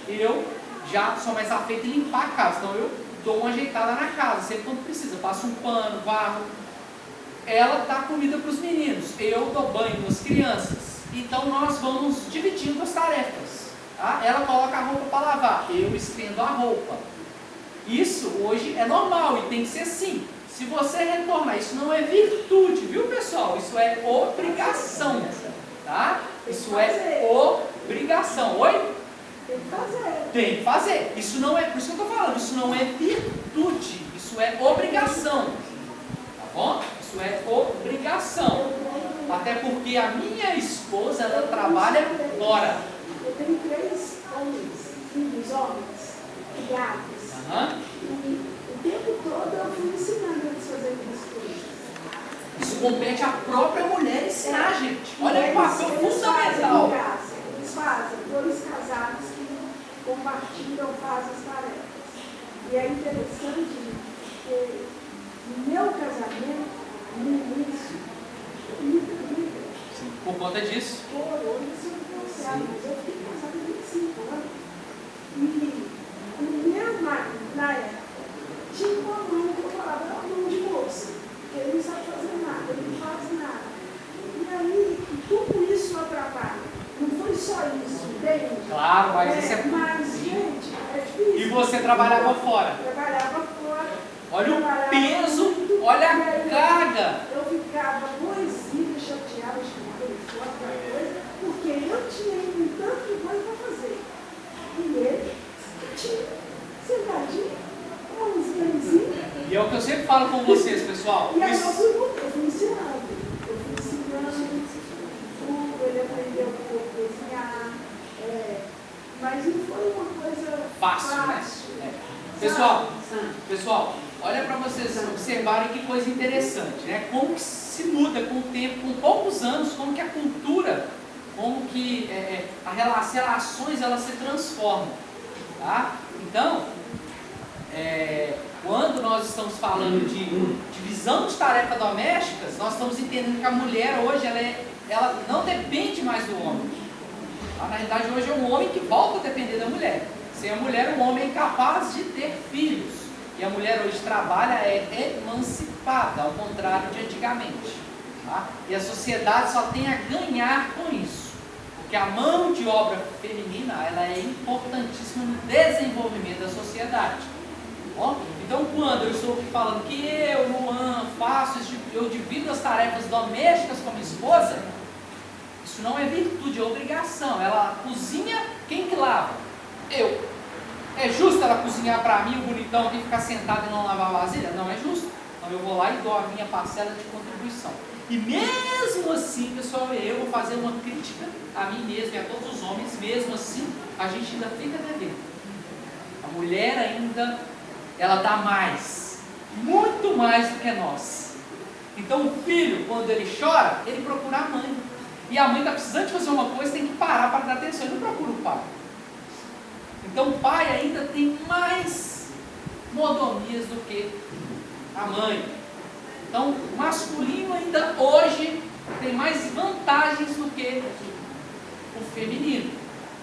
Eu já sou mais afeito em limpar a casa, então eu dou uma ajeitada na casa, sempre quando precisa, passo um pano, varro. Ela dá comida para os meninos, eu dou banho nas crianças. Então nós vamos dividindo as tarefas. Tá? Ela coloca a roupa para lavar, eu estendo a roupa. Isso hoje é normal e tem que ser assim. Se você retornar, isso não é virtude, viu pessoal? Isso é obrigação. Tá? Isso é obrigação. Oi? Tem que fazer. Tem que fazer. Isso não é, por isso que eu estou falando, isso não é virtude, isso é obrigação. Tá bom? Isso é obrigação. Até porque a minha esposa, ela trabalha fora. Eu tenho 3 filhos homens, criados. E o tempo todo eu fui ensinando eles a fazer as coisas. Isso compete à própria mulher ensinar, gente. Olha o papel fundamental. Eles fazem, 2 casados que compartilham, fazem as tarefas. E é interessante que no meu casamento, no início, muita briga. Por conta disso. Hoje eu sou divorciada, mas eu fiquei casada há 25 anos. E o meu marido, na época, tinha uma mãe que eu falava, ela é uma mão de moça, porque ele não sabe fazer nada, ele não faz nada. E aí, tudo isso atrapalha. Não foi só isso, entende? Claro, mas isso é. Mas, gente, é difícil. E você trabalhava fora. Trabalhava fora. Olha o peso, olha a carga. Eu ficava 2 dias chateada, chamada de fora, aquela coisa, porque eu tinha um tanto de coisa para fazer. E ele tinha sentadinho, com uns ganzinhos. E é o que eu sempre falo com vocês, pessoal. E aí eu Isso. fui ensinando. Ele aprendeu a cozinhar. Mas não foi uma coisa Fácil, né? Pessoal, olha para vocês observarem que coisa interessante, né? Como que se muda com o tempo, com poucos anos, como que a cultura, como que as relações elas se transformam, tá? Então, quando nós estamos falando de divisão de tarefas domésticas, nós estamos entendendo que a mulher hoje ela não depende mais do homem. Tá? Na realidade, hoje é um homem que volta a depender da mulher. Sem a mulher, o homem é incapaz de ter filhos. E a mulher hoje trabalha, é emancipada, ao contrário de antigamente. Tá? E a sociedade só tem a ganhar com isso. Porque a mão de obra feminina ela é importantíssima no desenvolvimento da sociedade. Bom? Então, quando eu estou aqui falando que eu, Luan, eu divido as tarefas domésticas com a minha esposa, isso não é virtude, é obrigação. Ela cozinha, quem que lava? Eu. É justo ela cozinhar para mim, o bonitão, e ficar sentado e não lavar a vasilha? Não é justo. Então eu vou lá e dou a minha parcela de contribuição. E mesmo assim, pessoal, eu vou fazer uma crítica a mim mesmo e a todos os homens, mesmo assim, a gente ainda fica devendo. A mulher ainda, ela dá mais, muito mais do que nós. Então o filho, quando ele chora, ele procura a mãe. E a mãe está precisando de fazer uma coisa, tem que parar para dar atenção, ele não procura o pai. Então o pai ainda tem mais mordomias do que a mãe. Então o masculino ainda hoje tem mais vantagens do que o feminino.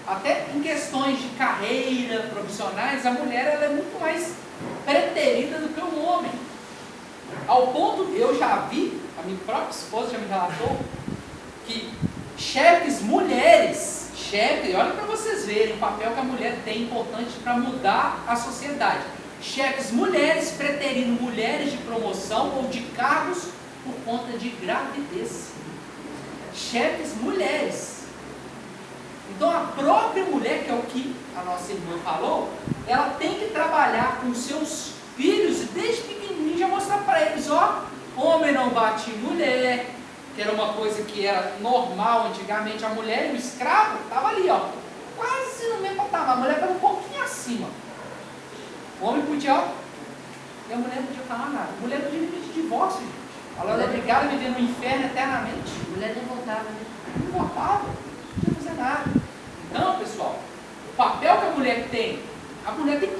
Até em questões de carreira, profissionais, a mulher ela é muito mais preterida do que o homem. Ao ponto, eu já vi, a minha própria esposa já me relatou, que chefes mulheres, olha para vocês verem o papel que a mulher tem importante para mudar a sociedade. Chefes mulheres preterindo mulheres de promoção ou de cargos por conta de gravidez. Chefes mulheres. Então a própria mulher, que é o que a nossa irmã falou, ela tem que trabalhar com seus filhos e desde pequenininho já mostrar para eles, ó, homem não bate em mulher, que era uma coisa que era normal antigamente, a mulher e o escravo estava ali, ó, quase no mesmo patamar, a mulher estava um pouquinho acima. O homem podia, ó, e a mulher não podia falar nada. A mulher não podia pedir divórcio, gente. Ela era obrigada a viver no inferno eternamente. A mulher não voltava, né? Não importava, não podia fazer nada. Então, pessoal, o papel que a mulher tem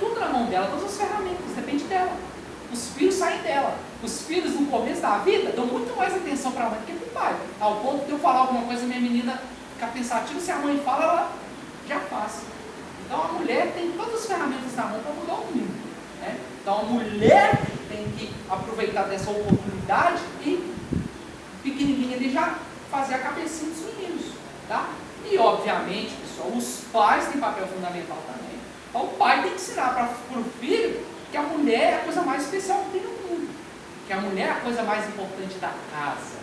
tudo na mão dela, todas as ferramentas, depende dela. Os filhos saem dela. Os filhos no começo da vida dão muito mais atenção para a mãe do que para o pai. Ao ponto de eu falar alguma coisa, minha menina ficar pensativa, se a mãe fala, ela já faz. Então a mulher tem todas as ferramentas na mão para mudar o mundo, né? Então a mulher tem que aproveitar dessa oportunidade e pequenininha ele já fazer a cabecinha dos meninos, tá? E obviamente, pessoal, os pais têm papel fundamental também. Então o pai tem que ensinar para o filho que a mulher é a coisa mais especial que tem no mundo, que a mulher é a coisa mais importante da casa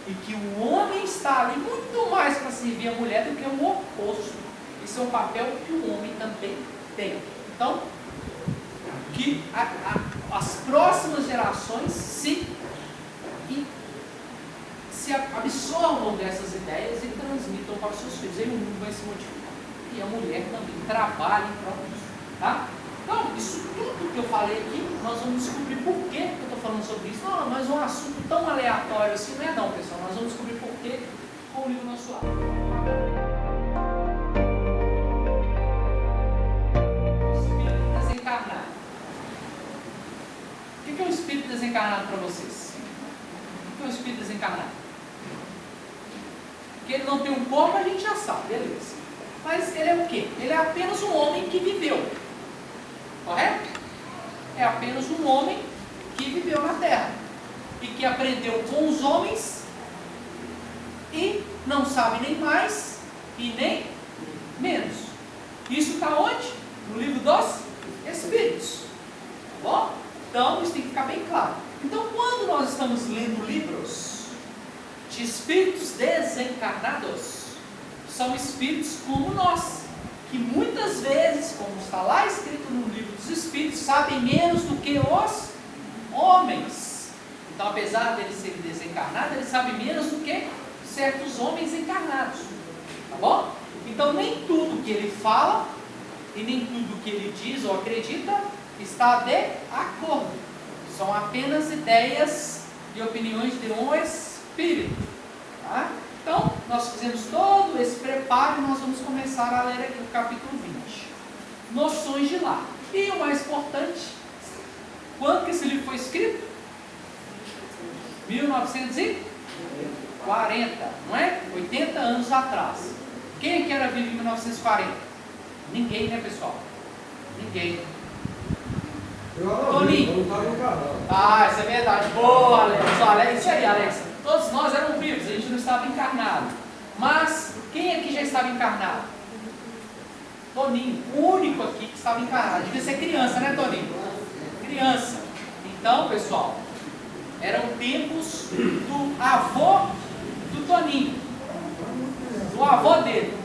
e que o homem está ali muito mais para servir a mulher do que o oposto. Isso é um papel que o homem também tem. Então, que as próximas gerações se absorvam dessas ideias e transmitam para os seus filhos. E o mundo vai se modificar. E a mulher também trabalha em prol disso. Tá? Então, isso tudo que eu falei aqui, nós vamos descobrir por que eu estou falando sobre isso. Não, mas um assunto tão aleatório assim não é não, pessoal. Nós vamos descobrir por que com o livro nosso lado. Desencarnado. O que é um espírito desencarnado para vocês? O que é um espírito desencarnado? Que ele não tem um corpo, a gente já sabe, beleza. Mas ele é o quê? Ele é apenas um homem que viveu. Correto? É apenas um homem que viveu na Terra. E que aprendeu com os homens e não sabe nem mais e nem menos. Isso está onde? No livro dos Espíritos. Tá bom? Então, isso tem que ficar bem claro. Então, quando nós estamos lendo livros de espíritos desencarnados, são espíritos como nós, que muitas vezes, como está lá escrito no livro dos Espíritos, sabem menos do que os homens. Então, apesar deles serem desencarnados, eles sabem menos do que certos homens encarnados. Tá bom? Então, nem tudo que ele fala e nem tudo que ele diz ou acredita está de acordo. São apenas ideias e opiniões de um espírito. Tá? Então, nós fizemos todo esse preparo e nós vamos começar a ler aqui o capítulo 20. Noções de lar. E o mais importante, quando que esse livro foi escrito? 1940, não é? 80 anos atrás. Quem é que era vivo em 1940? Ninguém, né, pessoal? Ninguém. Toninho. Eu não estava encarnado. Ah, isso é verdade. Boa, Alexa. Isso aí, Alexa. Todos nós éramos vivos, a gente não estava encarnado. Mas, quem aqui já estava encarnado? Toninho, o único aqui que estava encarnado. Devia ser criança, né, Toninho? Criança. Então, pessoal, eram tempos do avô do Toninho. Do avô dele.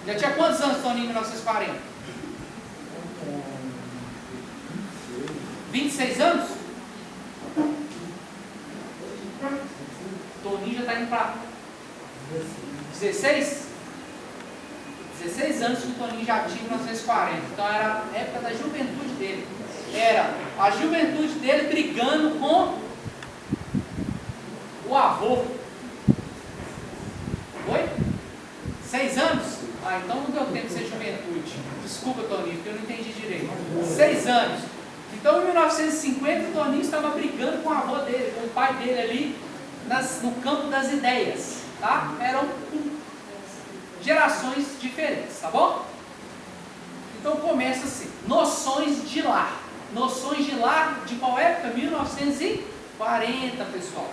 Já tinha quantos anos, Toninho, em 1940? 26 anos? Toninho já está indo para 16? 16 anos que o Toninho já tinha em 1940. Então era a época da juventude dele. Era a juventude dele brigando com o avô. Foi? 6 anos? Ah, então não deu tempo de ser juventude. Desculpa, Toninho, porque eu não entendi direito. 6 anos. Então, em 1950, o Toninho estava brigando com o avô dele, com o pai dele ali, no campo das ideias, tá? Eram gerações diferentes, tá bom? Então, começa assim, noções de lar. Noções de lar de qual época? 1940, pessoal.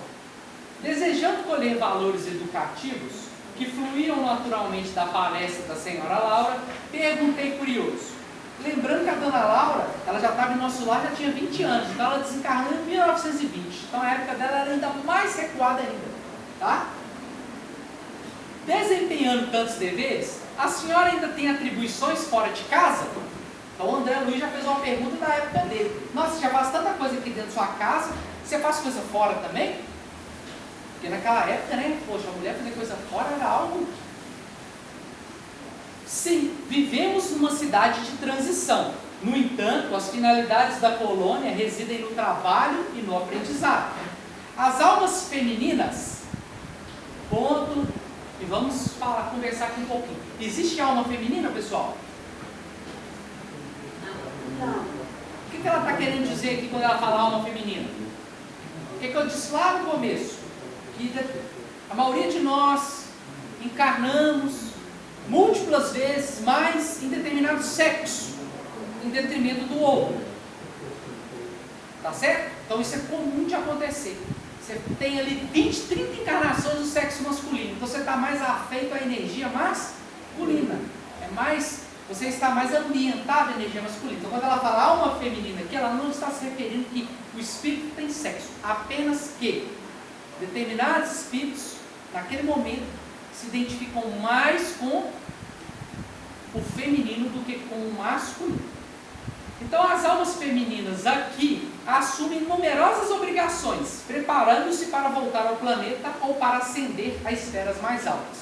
Desejando colher valores educativos que fluíam naturalmente da palestra da senhora Laura, perguntei curioso. Lembrando que a dona Laura, ela já estava em nosso lar, já tinha 20 anos, então ela desencarnou em 1920. Então a época dela era ainda mais recuada ainda, tá? Desempenhando tantos deveres, a senhora ainda tem atribuições fora de casa? Então o André Luiz já fez uma pergunta da época dele. Nossa, você já faz tanta coisa aqui dentro da sua casa, você faz coisa fora também? Porque naquela época, né, poxa, a mulher fazer coisa fora era algo... Sim, vivemos numa cidade de transição. No entanto, as finalidades da colônia residem no trabalho e no aprendizado. As almas femininas, ponto, e vamos conversar aqui um pouquinho. Existe alma feminina, pessoal? Não. O que ela está querendo dizer aqui quando ela fala alma feminina? O que eu disse lá no começo? Que a maioria de nós encarnamos múltiplas vezes mais em determinado sexo, em detrimento do outro. Tá certo? Então isso é comum de acontecer. Você tem ali 20, 30 encarnações do sexo masculino. Então você está mais afeito à energia masculina. Você está mais ambientado à energia masculina. Então quando ela fala alma feminina aqui, ela não está se referindo que o espírito tem sexo. Apenas que determinados espíritos, naquele momento, se identificam mais com o feminino do que com o masculino. Então as almas femininas aqui assumem numerosas obrigações, preparando-se para voltar ao planeta ou para ascender a esferas mais altas.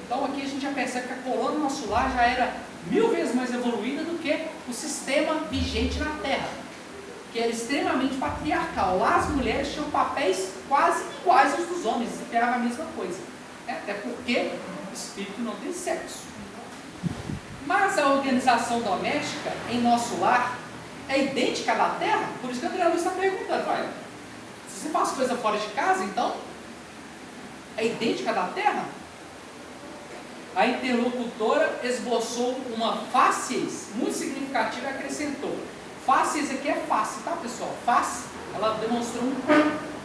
Então aqui a gente já percebe que a colônia nosso lar já era 1000 vezes mais evoluída do que o sistema vigente na Terra, que era extremamente patriarcal. Lá as mulheres tinham papéis quase iguais aos dos homens, desempenhavam a mesma coisa. Até porque o espírito não tem sexo. Mas a organização doméstica em nosso lar é idêntica à da Terra? Por isso que a André Luiz está perguntando, vai, se você faz coisa fora de casa, então é idêntica à da Terra? A interlocutora esboçou uma facies muito significativa e acrescentou. Facies aqui é face, tá, pessoal? Face. Ela demonstrou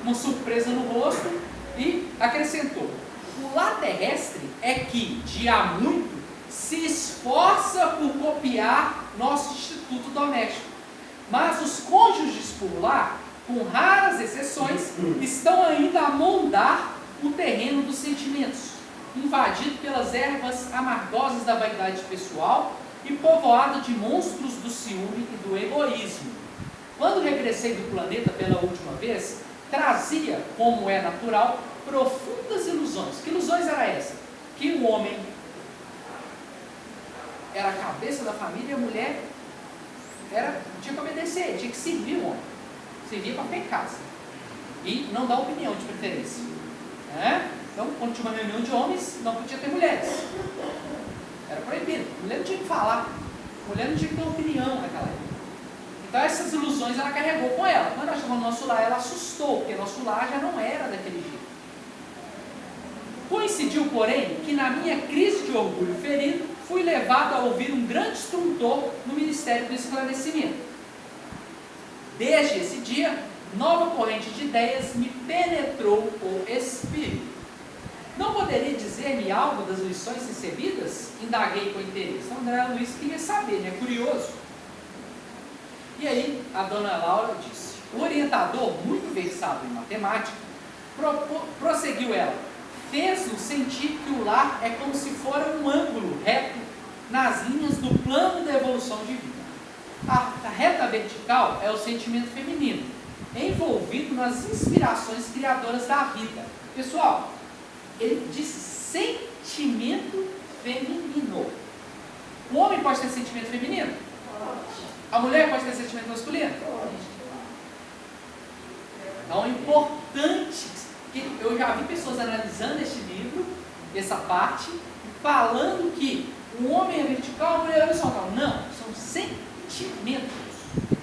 uma surpresa no rosto e acrescentou. O lar terrestre é que, de há muito, se esforça por copiar nosso instituto doméstico. Mas os cônjuges por lá, com raras exceções, estão ainda a moldar o terreno dos sentimentos, invadido pelas ervas amargosas da vaidade pessoal e povoado de monstros do ciúme e do egoísmo. Quando regressei do planeta pela última vez, trazia, como é natural, profundas ilusões. Que ilusões era essa? Que o homem era a cabeça da família e a mulher tinha que obedecer, tinha que servir o homem. Servia para ficar em casa. E não dar opinião de preferência. Então, quando tinha uma reunião de homens, não podia ter mulheres. Era proibido. A mulher não tinha que falar. A mulher não tinha que ter opinião naquela época. Então, essas ilusões ela carregou com ela. Quando ela chegou no nosso lar, ela assustou, porque nosso lar já não era daquele jeito. Coincidiu, porém, que na minha crise de orgulho ferido, fui levado a ouvir um grande estrutor no Ministério do Esclarecimento. Desde esse dia, nova corrente de ideias me penetrou o espírito. Não poderia dizer-me algo das lições recebidas? Indaguei com interesse. Então, André Luiz queria saber, né? Curioso. E aí, a dona Laura disse, o orientador, muito versado em matemática, prosseguiu ela, fez-nos sentir que o lar é como se fora um ângulo reto nas linhas do plano da evolução divina. A reta vertical é o sentimento feminino, envolvido nas inspirações criadoras da vida. Pessoal, ele disse sentimento feminino. O homem pode ter sentimento feminino? A mulher pode ter sentimento masculino? Então é importante que eu já vi pessoas analisando este livro, essa parte, falando que o homem é vertical, a mulher é horizontal. Não, são sentimentos.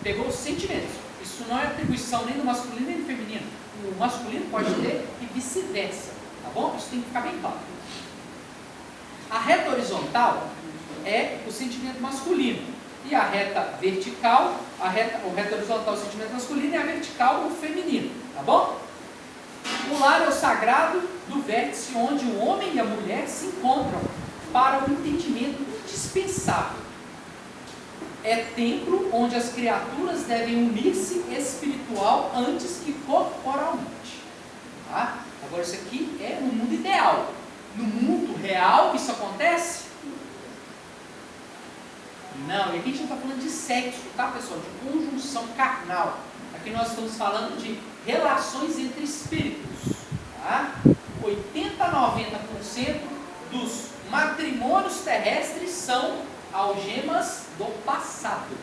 Pegou os sentimentos. Isso não é atribuição nem do masculino nem do feminino. O masculino pode ter e vice-versa. Tá bom? Isso tem que ficar bem claro. A reta horizontal é o sentimento masculino. E a reta vertical, o reta horizontal é o sentimento masculino e a vertical o feminino. Tá bom? O lar é o sagrado do vértice onde o homem e a mulher se encontram para o entendimento indispensável. É templo onde as criaturas devem unir-se espiritual antes que corporalmente. Tá? Agora isso aqui é no mundo ideal. No mundo real isso acontece? Não, e aqui a gente não está falando de sexo, tá, pessoal? De conjunção carnal. Aqui nós estamos falando de relações entre espíritos. Tá? 80 a 90% dos matrimônios terrestres são algemas do passado.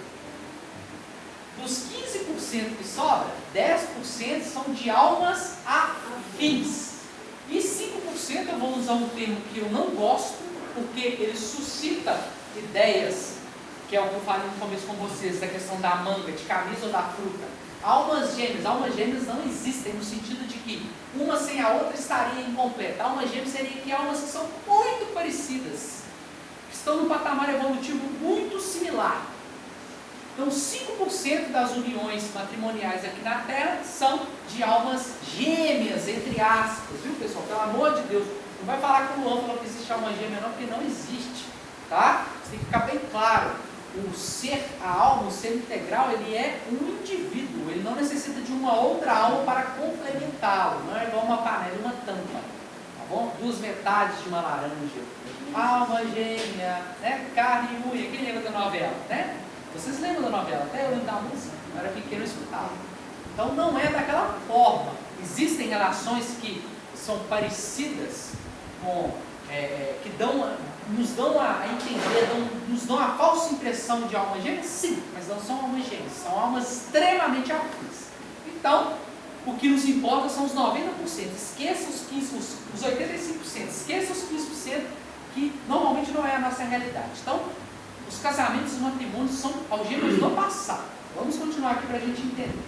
Dos 15% que sobra, 10% são de almas afins. E 5% eu vou usar um termo que eu não gosto, porque ele suscita ideias, que é o que eu falei no começo com vocês, da questão da manga, de camisa ou da fruta. Almas gêmeas não existem no sentido de que uma sem a outra estaria incompleta. Almas gêmeas seria que almas que são muito parecidas, que estão num patamar evolutivo muito similar. Então 5% das uniões matrimoniais aqui na Terra são de almas gêmeas, entre aspas, viu pessoal? Pelo amor de Deus, não vai falar com o Luan falando que existe alma gêmea não, porque não existe, tá? Isso tem que ficar bem claro. O ser, a alma, o ser integral, ele é um indivíduo, ele não necessita de uma outra alma para complementá-lo, não é igual uma panela e uma tampa, tá bom? Duas metades de uma laranja, alma gêmea, né? Carne e unha, quem lembra da novela, né? Vocês lembram da novela? Até eu lembro da música, eu era pequeno e escutava. Então não é daquela forma, existem relações que são parecidas com, que nos dão a entender, nos dão a falsa impressão de alma gêmea? Sim, mas não são almas gêmeas, são almas extremamente afins. Então, o que nos importa são os 90%, esqueça os 85%, esqueça os 15%, que normalmente não é a nossa realidade. Então, os casamentos e os matrimônios são algemas do passado. Vamos continuar aqui para a gente entender.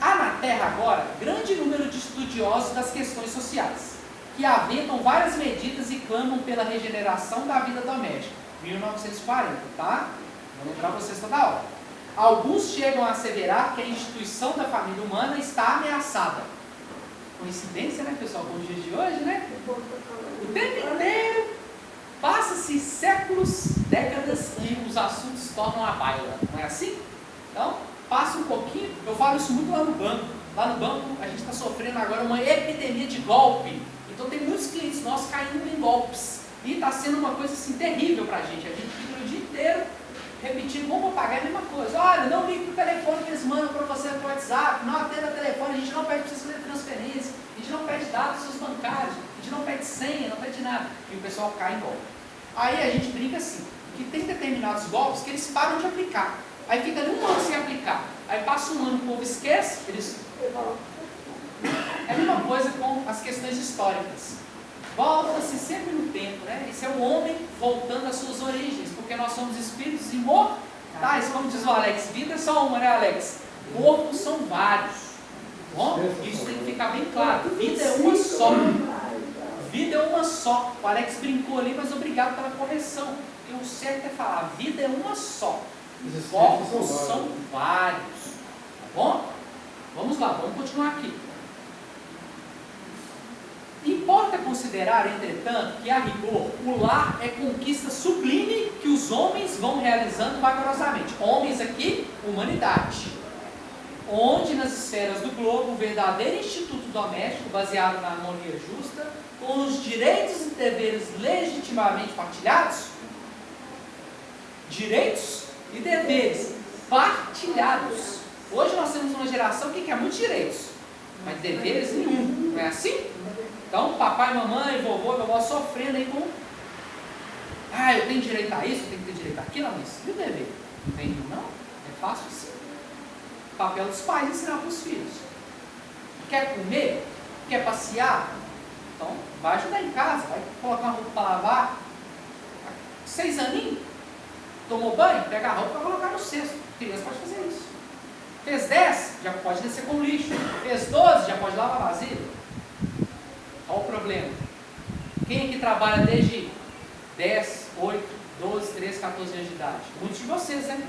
Há na Terra agora grande número de estudiosos das questões sociais, que aventam várias medidas e clamam pela regeneração da vida doméstica. 1940, tá? Vou lembrar vocês toda hora. Alguns chegam a asseverar que a instituição da família humana está ameaçada. Coincidência, né, pessoal, com os dias de hoje, né? O tempo inteiro passa-se séculos, décadas e os assuntos se tornam a baila. Não é assim? Então, passa um pouquinho. Eu falo isso muito lá no banco. Lá no banco, a gente está sofrendo agora uma epidemia de golpe. Então tem muitos clientes nossos caindo em golpes. E está sendo uma coisa assim terrível para a gente. A gente fica o dia inteiro repetindo, vamos pagar a mesma coisa. Olha, não ligue para o telefone que eles mandam para você no WhatsApp, não atenda telefone, a gente não pede para você fazer transferência, a gente não pede dados dos seus bancários, a gente não pede senha, não pede nada. E o pessoal cai em golpe. Aí a gente brinca assim, que tem determinados golpes que eles param de aplicar. Aí fica ali um ano sem aplicar. Aí passa um ano, o povo esquece, eles... É a mesma coisa com as questões históricas. Volta-se sempre no tempo, né? Esse é o homem voltando às suas origens, porque nós somos espíritos imortais, como diz o Alex. Vida é só uma, né, Alex? Corpos são vários. Bom, isso tem que ficar bem claro. Vida é uma só. Vida é uma só. O Alex brincou ali, mas obrigado pela correção. Porque o certo é falar, vida é uma só. Os corpos são vários. Tá bom? Vamos lá, vamos continuar aqui. Importa considerar, entretanto, que a rigor, o lar é conquista sublime que os homens vão realizando vagarosamente. Homens aqui, humanidade. Onde nas esferas do globo o verdadeiro instituto doméstico, baseado na harmonia justa, com os direitos e deveres legitimamente partilhados, direitos e deveres partilhados. Hoje nós temos uma geração que quer muitos direitos, mas deveres nenhum, não é assim? Então, papai, mamãe, vovô, vovó sofrendo aí com... eu tenho direito a isso, eu tenho que ter direito àquilo, mas e o dever? Não tem nenhum, não? É fácil sim. O papel dos pais é ensinar para os filhos. Quer comer? Quer passear? Então, vai ajudar em casa, vai colocar uma roupa para lavar. 6 aninhos? Tomou banho? Pega a roupa para colocar no cesto. A criança pode fazer isso. Fez 10? Já pode descer com lixo. Fez 12? Já pode lavar vasilha. Qual o problema? Quem aqui trabalha desde 10, 8, 12, 13, 14 anos de idade? Muitos de vocês, né?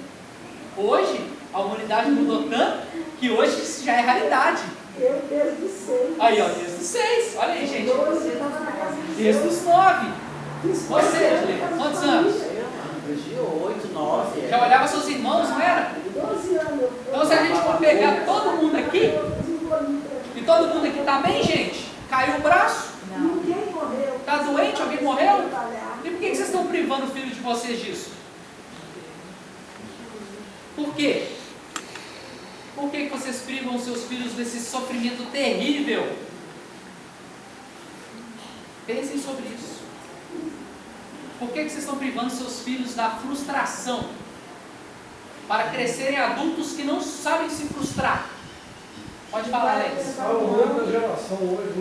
Hoje, a humanidade mudou tanto que hoje isso já é raridade. Eu desde os 6. Aí, ó, desde os 6. Olha aí, gente. 12, eu estava na casa dos Desde os 9. Você, Juliana, quantos anos? De 8, 9. Já olhava seus irmãos, não era? 12 anos. Então, se a gente for pegar todo mundo aqui, e todo mundo aqui está bem, gente? Caiu o braço? Ninguém morreu. Está doente? Alguém morreu? E por que vocês estão privando o filho de vocês disso? Por quê? Por que vocês privam seus filhos desse sofrimento terrível? Pensem sobre isso. Por que vocês estão privando seus filhos da frustração? Para crescerem adultos que não sabem se frustrar. Pode falar, Alex. A outra geração hoje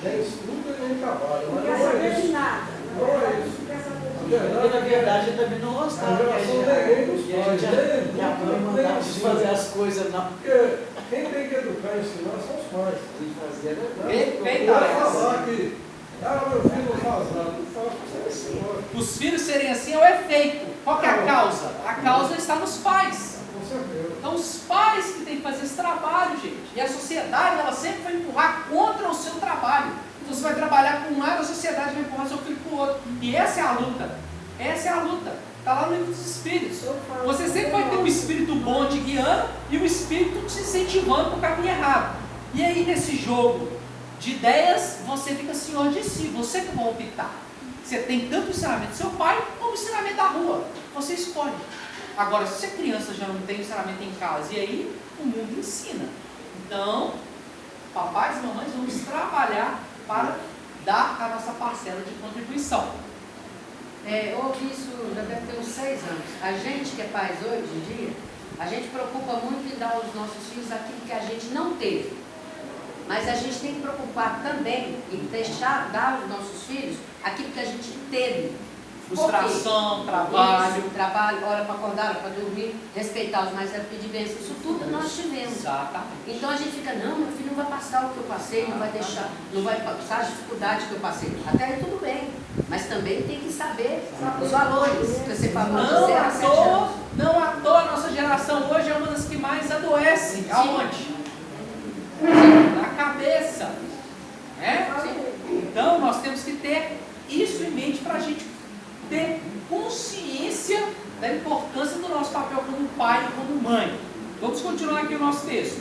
nem estuda e nem trabalha. Não Mas quer não saber é de isso. nada. Não é isso. Não quer saber de A nada. Porque na verdade eu também não A gostava. geração nem dos E a pais, gente nem a mãe mandava de fazer as coisas na Porque quem tem que educar e ensinar são os pais. fazer. Perfeito, Não vai Alex. falar que, meu filho não faz nada. Não faz, porque você ensinou. Os filhos serem assim é o efeito. Qual que é a causa? A causa está nos pais. Com certeza. Então os pais que têm que fazer esse trabalho, gente. E a sociedade, ela sempre vai empurrar contra o seu trabalho. Então você vai trabalhar com um lado, a sociedade vai empurrar seu filho para o outro. E essa é a luta. Essa é a luta. Está lá no livro dos Espíritos. Você sempre vai ter um espírito bom te guiando e um espírito te incentivando para o caminho errado. E aí nesse jogo de ideias, você fica senhor de si. Você que vai optar. Você tem tanto o ensinamento do seu pai como o ensinamento da rua. Você escolhe. Agora, se a criança já não tem ensinamento em casa, e aí o mundo ensina. Então, papais e mamães, vamos trabalhar para dar a nossa parcela de contribuição. Houve isso, já deve ter uns 6 anos. A gente que é pais hoje em dia, a gente preocupa muito em dar aos nossos filhos aquilo que a gente não teve. Mas a gente tem que preocupar também em deixar, dar aos nossos filhos aquilo que a gente teve. Frustração, trabalho. Isso, trabalho, hora para acordar, hora para dormir, respeitar os mais velhos, pedir bênção, isso tudo nós tivemos. Exatamente. Então a gente fica, não, meu filho não vai passar o que eu passei, não vai deixar, não vai passar as dificuldades que eu passei. Até aí tudo bem, mas também tem que saber os valores que você falou de 0 a 7 anos. Não à toa a nossa geração hoje é uma das que mais adoece. Aonde? Na cabeça. Né? Então nós temos que ter isso em mente para a gente ter consciência da importância do nosso papel como pai e como mãe. Vamos continuar aqui o nosso texto.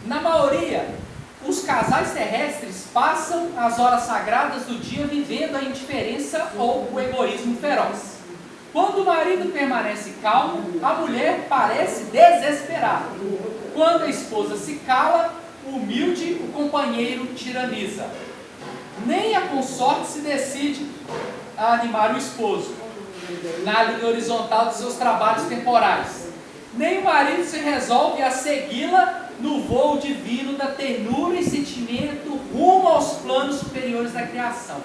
Na maioria, os casais terrestres passam as horas sagradas do dia vivendo a indiferença ou o egoísmo feroz. Quando o marido permanece calmo, a mulher parece desesperada. Quando a esposa se cala, humilde, o companheiro tiraniza. Nem a consorte se decide a animar o esposo na linha horizontal dos seus trabalhos temporais. Nem o marido se resolve a segui-la no voo divino da ternura e sentimento rumo aos planos superiores da criação.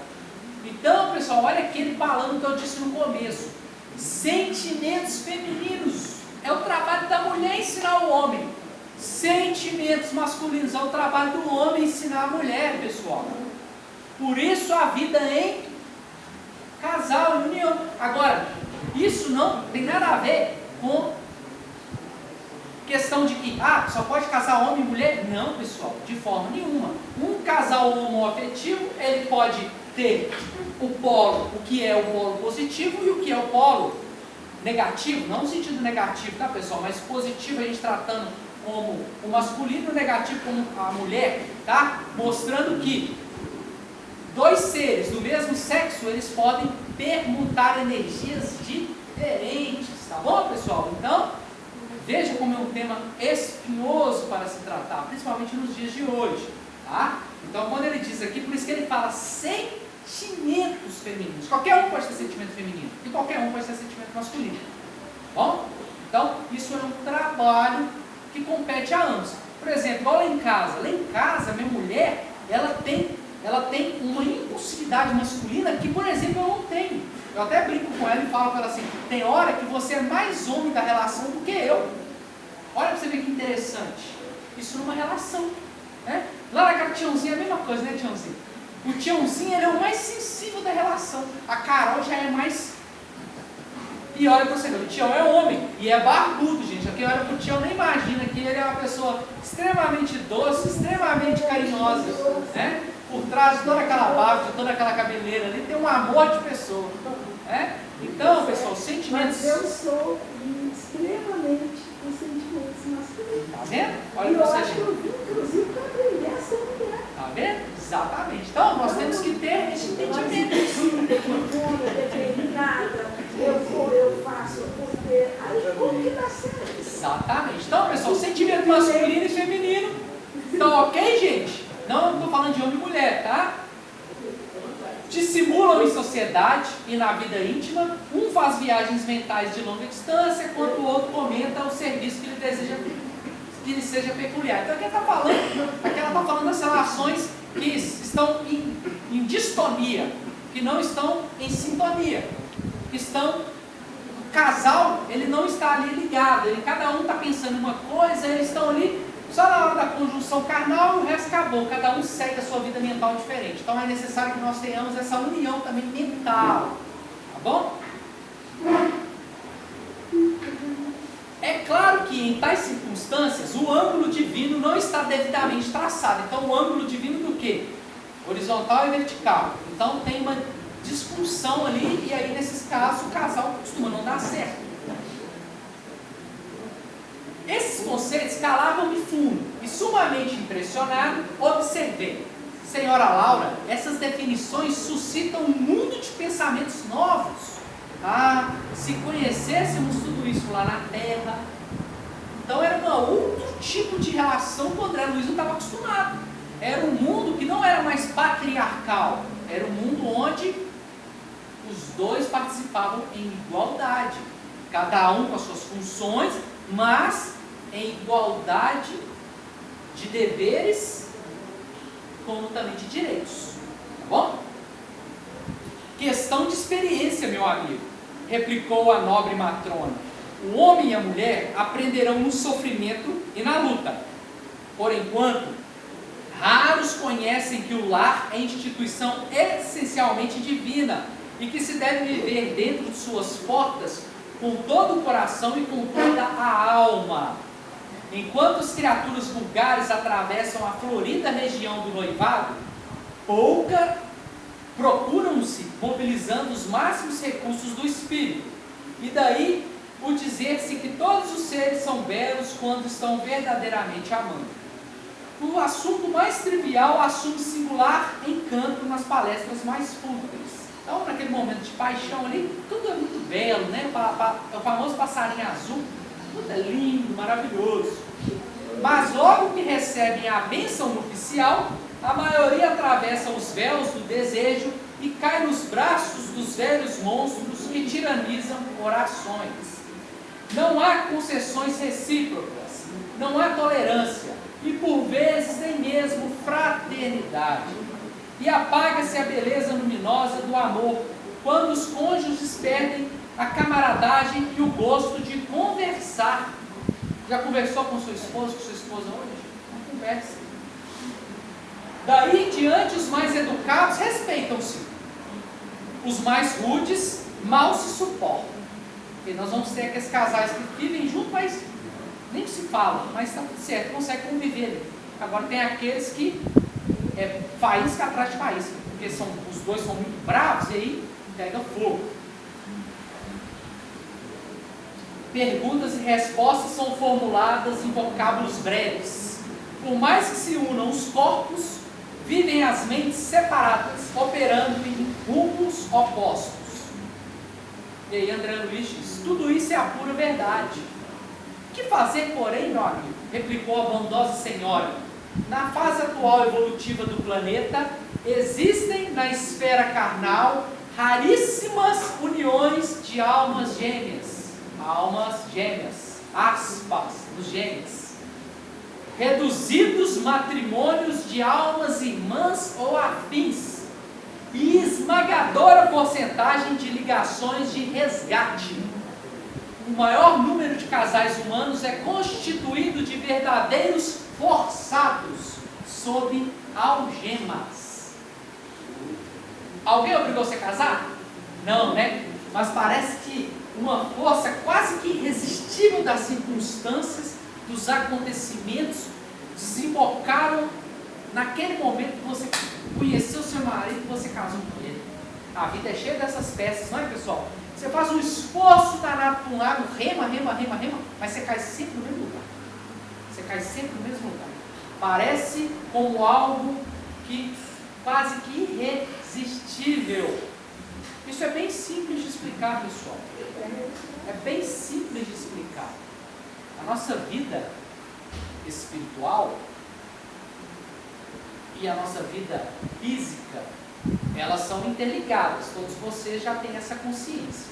Então, pessoal, olha aquele falando que eu disse no começo. Sentimentos femininos. É o trabalho da mulher ensinar o homem. Sentimentos masculinos. É o trabalho do homem ensinar a mulher, pessoal. Por isso a vida em casal, em união. Agora, isso não tem nada a ver com questão de que, só pode casar homem e mulher? Não, pessoal, de forma nenhuma. Um casal homoafetivo, ele pode ter o polo, o que é o polo positivo e o que é o polo negativo, não no sentido negativo, tá, pessoal? Mas positivo a gente tratando como o masculino e o negativo como a mulher, tá? Mostrando que 2 seres do mesmo sexo, eles podem permutar energias diferentes, tá bom, pessoal? Então, veja como é um tema espinhoso para se tratar, principalmente nos dias de hoje, tá? Então, quando ele diz aqui, por isso que ele fala sentimentos femininos. Qualquer um pode ter sentimento feminino e qualquer um pode ter sentimento masculino, tá bom? Então, isso é um trabalho que compete a ambos. Por exemplo, igual lá em casa, minha mulher, ela tem uma impulsividade masculina que, por exemplo, eu não tenho. Eu até brinco com ela e falo para ela assim, tem hora que você é mais homem da relação do que eu. Olha para você ver que interessante. Isso numa relação, né? Lá naquela Tiãozinha é a mesma coisa, né, Tiãozinho? O Tiãozinho, ele é o mais sensível da relação. A Carol já é mais... E olha para você ver, o Tião é homem e é barbudo, gente. Quem olha para o Tião nem imagina que ele é uma pessoa extremamente doce, extremamente carinhosa, né? Por trás de toda aquela barba, de toda aquela cabeleira ali, tem um amor de pessoa, né? Então, pessoal, sentimentos... Mas eu sou extremamente com sentimentos masculinos. Tá vendo? Olha E para eu você, acho que gente. eu vim, inclusive, para aprender a ser mulher. Tá vendo? Exatamente. Então, nós temos que ter esse entendimento. Eu determinada, eu como que dá certo? Exatamente. Então, pessoal, sentimento masculino e feminino. Então, ok, gente? Não estou falando de homem e mulher, tá? Dissimulam em sociedade e na vida íntima. Um faz viagens mentais de longa distância, enquanto o outro comenta o serviço que ele deseja que lhe seja peculiar. Então, aqui ela está falando das relações que estão em distonia, que não estão em sintonia. O casal, ele não está ali ligado, cada um está pensando em uma coisa, eles estão ali só na hora da conjunção carnal e o resto acabou, cada um segue a sua vida mental diferente. Então é necessário que nós tenhamos essa união também mental, tá bom? É claro que em tais circunstâncias o ângulo divino não está devidamente traçado. Então o ângulo divino do quê? Horizontal e vertical. Então tem uma disfunção ali e aí nesses casos o casal costuma não dar certo. Esses conceitos calavam-me fundo e sumamente impressionado, observei. Senhora Laura, essas definições suscitam um mundo de pensamentos novos. Ah, se conhecêssemos tudo isso lá na Terra. Então era um outro tipo de relação que o André Luiz não estava acostumado. Era um mundo que não era mais patriarcal, era um mundo onde os dois participavam em igualdade, cada um com as suas funções, mas em igualdade de deveres, como também de direitos. Tá bom? Questão de experiência, meu amigo, replicou a nobre matrona. O homem e a mulher aprenderão no sofrimento e na luta. Por enquanto, raros conhecem que o lar é instituição essencialmente divina e que se deve viver dentro de suas portas com todo o coração e com toda a alma. Enquanto as criaturas vulgares atravessam a florida região do noivado, procuram-se mobilizando os máximos recursos do espírito. E daí o dizer-se que todos os seres são belos quando estão verdadeiramente amando. O assunto mais trivial assume singular encanto nas palestras mais fúteis. Então, naquele momento de paixão ali, tudo é muito belo, né? O famoso passarinho azul, tudo é lindo, maravilhoso. Mas logo que recebem a bênção nupcial, a maioria atravessa os véus do desejo e cai nos braços dos velhos monstros que tiranizam corações. Não há concessões recíprocas, não há tolerância e por vezes nem mesmo fraternidade. E apaga-se a beleza luminosa do amor quando os cônjuges perdem a camaradagem e o gosto de conversar. Já conversou com sua esposa hoje? Não conversa. Daí em diante os mais educados respeitam-se. Os mais rudes mal se suportam. Porque nós vamos ter aqueles casais que vivem juntos, mas nem se falam, mas está tudo certo, consegue conviver. Agora tem aqueles que é faísca atrás de faísca, porque os dois são muito bravos e aí pega fogo. Perguntas e respostas são formuladas em vocábulos breves. Por mais que se unam os corpos, vivem as mentes separadas, operando em rumos opostos. E aí André Luiz diz, tudo isso é a pura verdade. Que fazer, porém, meu amigo? Replicou a bondosa senhora. Na fase atual evolutiva do planeta, existem na esfera carnal raríssimas uniões de almas gêmeas. Almas gêmeas, aspas, dos gêmeos. Reduzidos matrimônios de almas irmãs ou afins. E esmagadora porcentagem de ligações de resgate. O maior número de casais humanos é constituído de verdadeiros forçados sob algemas. Alguém obrigou você a casar? Não, né? Mas parece que uma força quase que irresistível das circunstâncias, dos acontecimentos, desembocaram naquele momento que você conheceu seu marido e você casou com ele. A vida é cheia dessas peças, não é, pessoal? Você faz um esforço danado para um lado, rema, mas você cai sempre no mesmo lugar. Você cai sempre no mesmo lugar. Parece como algo que quase que irresistível. Isso é bem simples de explicar, pessoal. É bem simples de explicar. a nossa vida espiritual e a nossa vida física, elas são interligadas. Todos vocês já têm essa consciência.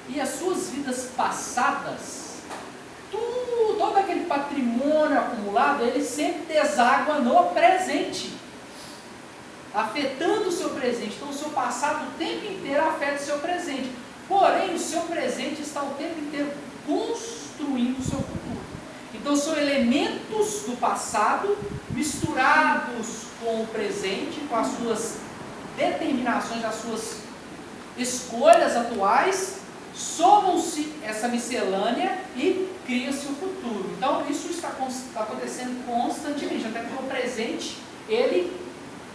E as suas vidas passadas, todo aquele patrimônio acumulado, ele sempre deságua no presente, afetando o seu presente. Então o seu passado o tempo inteiro afeta o seu presente. Porém, o seu presente está o tempo inteiro construindo o seu futuro. Então são elementos do passado misturados com o presente, com as suas determinações, as suas escolhas atuais, somam-se essa miscelânea e cria-se o futuro. Então isso está acontecendo constantemente, até porque o presente, ele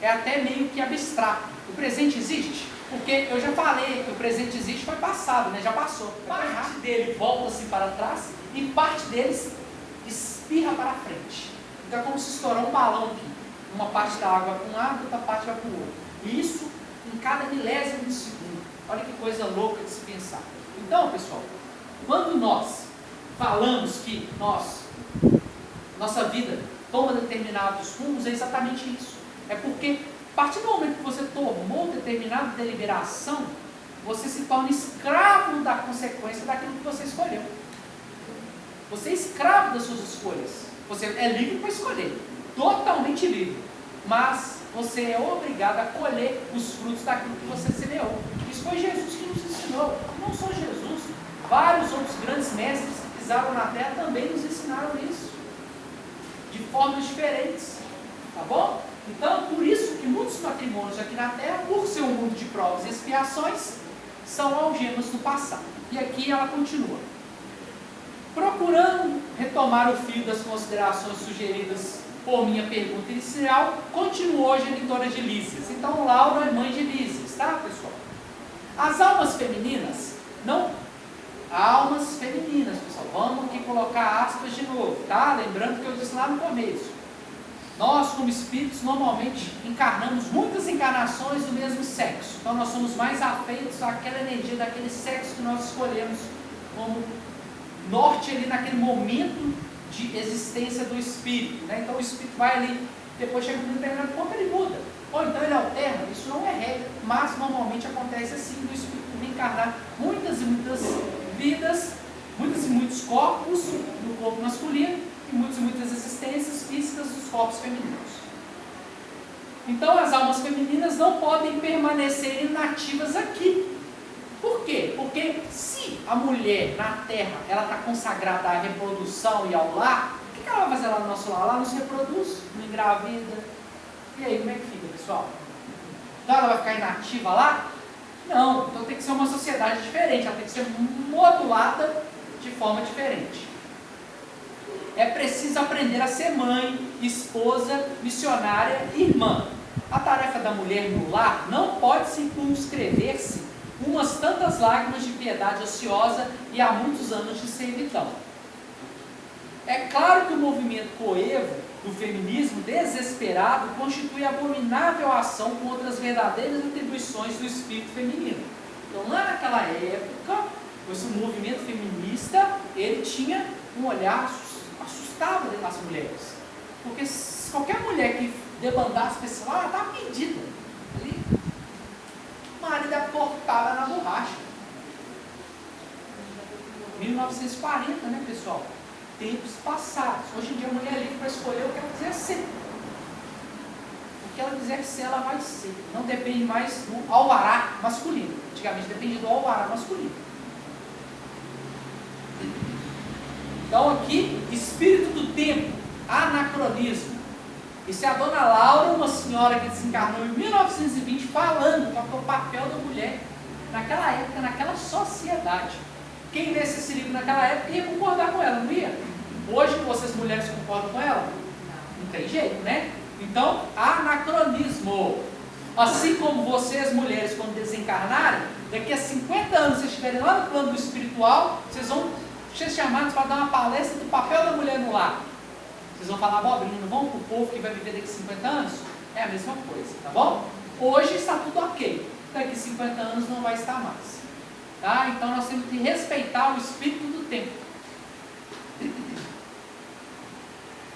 é até meio que abstrato. O presente existe? Porque eu já falei que o presente existe, foi passado, né? Já passou. Parte dele volta-se para trás e parte deles espirra para frente. Então é como se estourar um balão aqui. Uma parte da água vai para um lado, outra parte vai para o outro. E isso em cada milésimo de segundo. Olha que coisa louca de se pensar. Então, pessoal, quando nós falamos que nossa vida toma determinados rumos, é exatamente isso. É porque, a partir do momento que você tomou determinada deliberação, você se torna escravo da consequência daquilo que você escolheu. Você é escravo das suas escolhas. Você é livre para escolher, totalmente livre. Mas você é obrigado a colher os frutos daquilo que você semeou. Isso foi Jesus que nos ensinou. Não só Jesus, vários outros grandes mestres que pisaram na terra também nos ensinaram isso, de formas diferentes. Tá bom? Então, por isso que muitos matrimônios aqui na terra, por ser um mundo de provas e expiações, são algemas do passado. E aqui ela continua. Procurando retomar o fio das considerações sugeridas por minha pergunta inicial, continuou a genitora de Lísias. Então, Laura é mãe de Lísias, tá, pessoal? As almas femininas, almas femininas, pessoal, vamos aqui colocar aspas de novo, tá? Lembrando que eu disse lá no começo. Nós, como espíritos, normalmente encarnamos muitas encarnações do mesmo sexo. Então, nós somos mais afeitos àquela energia daquele sexo que nós escolhemos como norte ali naquele momento de existência do espírito, né? Então o espírito vai ali, depois chega num determinado ponto, ele muda, ou então ele alterna. Isso não é regra, mas normalmente acontece assim, do espírito reencarnar muitas e muitas vidas, muitos e muitos corpos no corpo masculino e muitas e muitas existências físicas dos corpos femininos. Então as almas femininas não podem permanecer inativas aqui. Por quê? Porque se a mulher na terra, ela está consagrada à reprodução e ao lar, o que ela vai fazer lá no nosso lar? Ela não se reproduz, não engravida. E aí, como é que fica, pessoal? Então ela vai ficar inativa lá? Não, então tem que ser uma sociedade diferente, ela tem que ser modulada de forma diferente. É preciso aprender a ser mãe, esposa, missionária e irmã. A tarefa da mulher no lar não pode circunscrever-se umas tantas lágrimas de piedade ociosa e há muitos anos de servidão. É claro que o movimento coevo do feminismo desesperado constitui abominável ação contra as verdadeiras atribuições do espírito feminino. Então, lá naquela época, esse movimento feminista, ele tinha um olhar assustado das mulheres. Porque qualquer mulher que debandasse, pensava, está perdida. Ali, o marido é portada na borracha. 1940, né, pessoal? Tempos passados. Hoje em dia a mulher é livre para escolher o que ela quiser ser. O que ela quiser ser, ela vai ser. Não depende mais do alvará masculino. Antigamente dependia do alvará masculino. Então aqui, espírito do tempo, anacronismo. Isso é a dona Laura, uma senhora que desencarnou em 1920, falando qual é o papel da mulher naquela época, naquela sociedade. Quem lesse esse livro naquela época ia concordar com ela, não ia? Hoje vocês mulheres concordam com ela? Não tem jeito, né? Então, anacronismo. Assim como vocês mulheres, quando desencarnarem, daqui a 50 anos, vocês estiverem lá no plano do espiritual, vocês vão ser chamados para dar uma palestra do papel da mulher no lar. Vocês vão falar abobrinha, não vão para o povo que vai viver daqui a 50 anos? É a mesma coisa, tá bom? Hoje está tudo ok. Daqui a 50 anos não vai estar mais. Tá? Então nós temos que respeitar o espírito do tempo.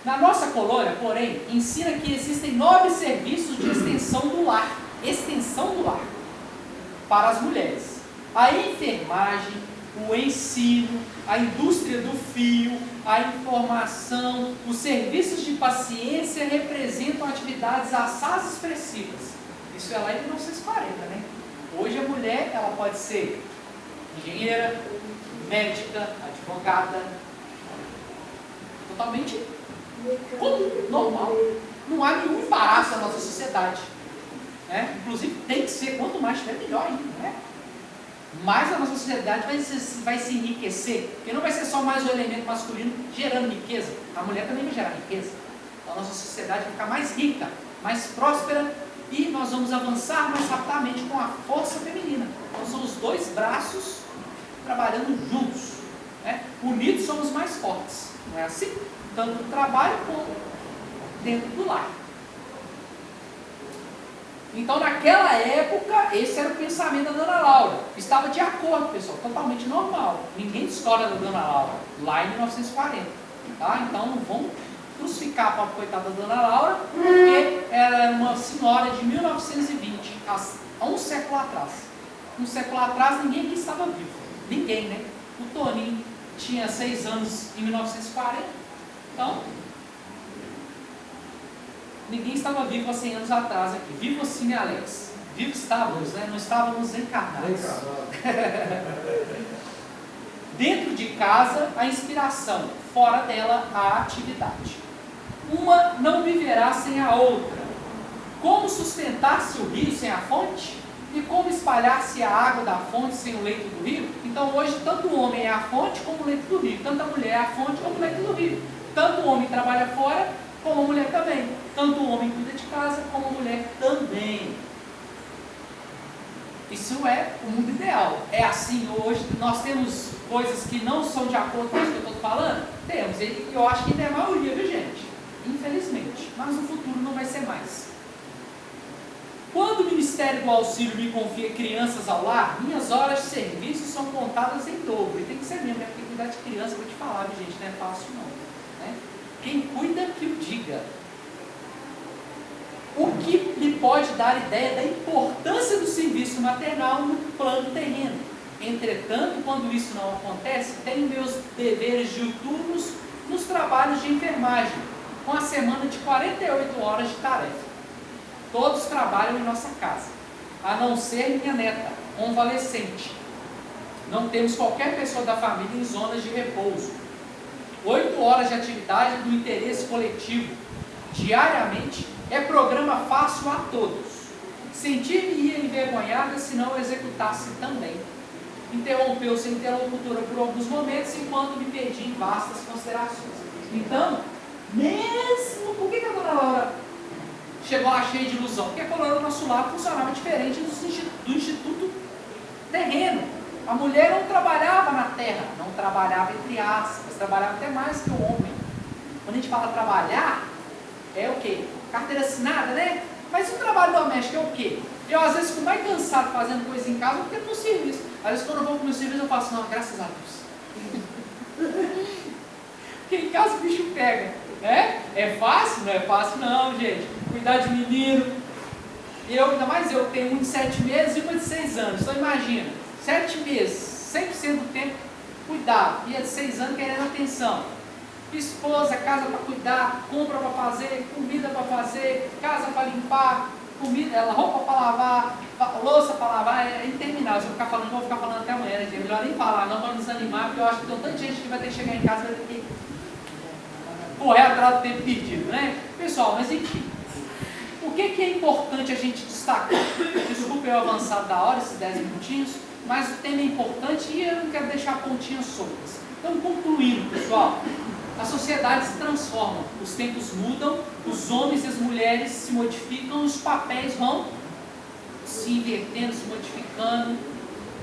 Na nossa colônia, porém, ensina que existem 9 serviços de extensão do lar para as mulheres. A enfermagem, o ensino, a indústria do fio, a informação, os serviços de paciência representam atividades assaz expressivas. Isso é lá em 1940, né? Hoje a mulher, ela pode ser engenheira, médica, advogada, totalmente comum, normal. Não há nenhum embaraço na nossa sociedade. Né? Inclusive tem que ser, quanto mais tiver, melhor ainda. Né? Mas a nossa sociedade vai se enriquecer, porque não vai ser só mais o elemento masculino gerando riqueza, a mulher também vai gerar riqueza. Então a nossa sociedade vai ficar mais rica, mais próspera, e nós vamos avançar mais rapidamente com a força feminina. Então são os 2 braços trabalhando juntos. Né? Unidos somos mais fortes, não é assim? Tanto no trabalho como dentro do lar. Então, naquela época, esse era o pensamento da Dona Laura. Estava de acordo, pessoal, totalmente normal. Ninguém discorda da Dona Laura, lá em 1940. Tá? Então, não vamos crucificar a pobre coitada da Dona Laura, porque ela era uma senhora de 1920, há um século atrás. Um século atrás, ninguém aqui estava vivo. Ninguém, né? O Toninho tinha 6 anos em 1940. Então, ninguém estava vivo há 100 anos atrás aqui. Vivo sim, né, Alex? Vivo estávamos, né? Não estávamos encarnados. Dentro de casa, a inspiração. Fora dela, a atividade. Uma não viverá sem a outra. Como sustentar-se o rio sem a fonte? E como espalhar-se a água da fonte sem o leito do rio? Então hoje, tanto o homem é a fonte como o leito do rio. Tanto a mulher é a fonte como o leito do rio. Tanto o homem trabalha fora, como a mulher também. Tanto o homem cuida de casa, como a mulher também. Isso é o mundo ideal. É assim hoje. Nós temos coisas que não são de acordo com isso que eu estou falando? Temos. E eu acho que ainda é a maioria, viu, gente? Infelizmente. Mas no futuro não vai ser mais. Quando o Ministério do Auxílio me confia crianças ao lar, minhas horas de serviço são contadas em dobro. E tem que ser mesmo, né? Porque cuidar de criança, vou te falar, viu, gente, não é fácil não. Né? Quem cuida que o diga. O que lhe pode dar ideia da importância do serviço maternal no plano terreno. Entretanto, quando isso não acontece, tenho meus deveres diuturnos nos trabalhos de enfermagem, com a semana de 48 horas de tarefa. Todos trabalham em nossa casa, a não ser minha neta, convalescente. Não temos qualquer pessoa da família em zonas de repouso. 8 horas de atividade do interesse coletivo, diariamente, é programa fácil a todos. Sentir-me-ia envergonhada se não o executasse também. Interrompeu-se a interlocutora por alguns momentos, enquanto me perdi em vastas considerações. Então, mesmo... Por que a Dona Laura chegou lá cheia de ilusão? Porque a colônia do nosso lar funcionava diferente do instituto terreno. A mulher não trabalhava na terra, não trabalhava entre aspas, trabalhava até mais que o homem. Quando a gente fala trabalhar, é o quê? Carteira assinada, né? Mas o trabalho doméstico é o quê? Eu às vezes fico mais cansado fazendo coisa em casa do que no serviço. Às vezes quando eu vou para o meu serviço eu faço, não, graças a Deus. Porque em casa o bicho pega, né? É fácil? Não é fácil não, gente. Cuidar de menino. Ainda mais eu, que tenho um de 7 meses e uma de 6 anos. Então imagina, 7 meses, 100% do tempo, cuidado. E a de 6 anos querendo atenção. Esposa, casa para cuidar, compra para fazer, comida para fazer, casa para limpar, comida, roupa para lavar, louça para lavar, é interminável. Se eu ficar falando, vou ficar falando até amanhã, gente. É melhor nem falar, não, para não desanimar, porque eu acho que tem tanta gente que vai ter que chegar em casa e vai ter que correr atrás do tempo pedido, né? Pessoal, mas enfim, o que é importante a gente destacar? Desculpa eu avançar da hora, esses 10 minutinhos, mas o tema é importante e eu não quero deixar pontinhas soltas. Então, concluindo, pessoal, a sociedade se transforma, os tempos mudam, os homens e as mulheres se modificam, os papéis vão se invertendo, se modificando,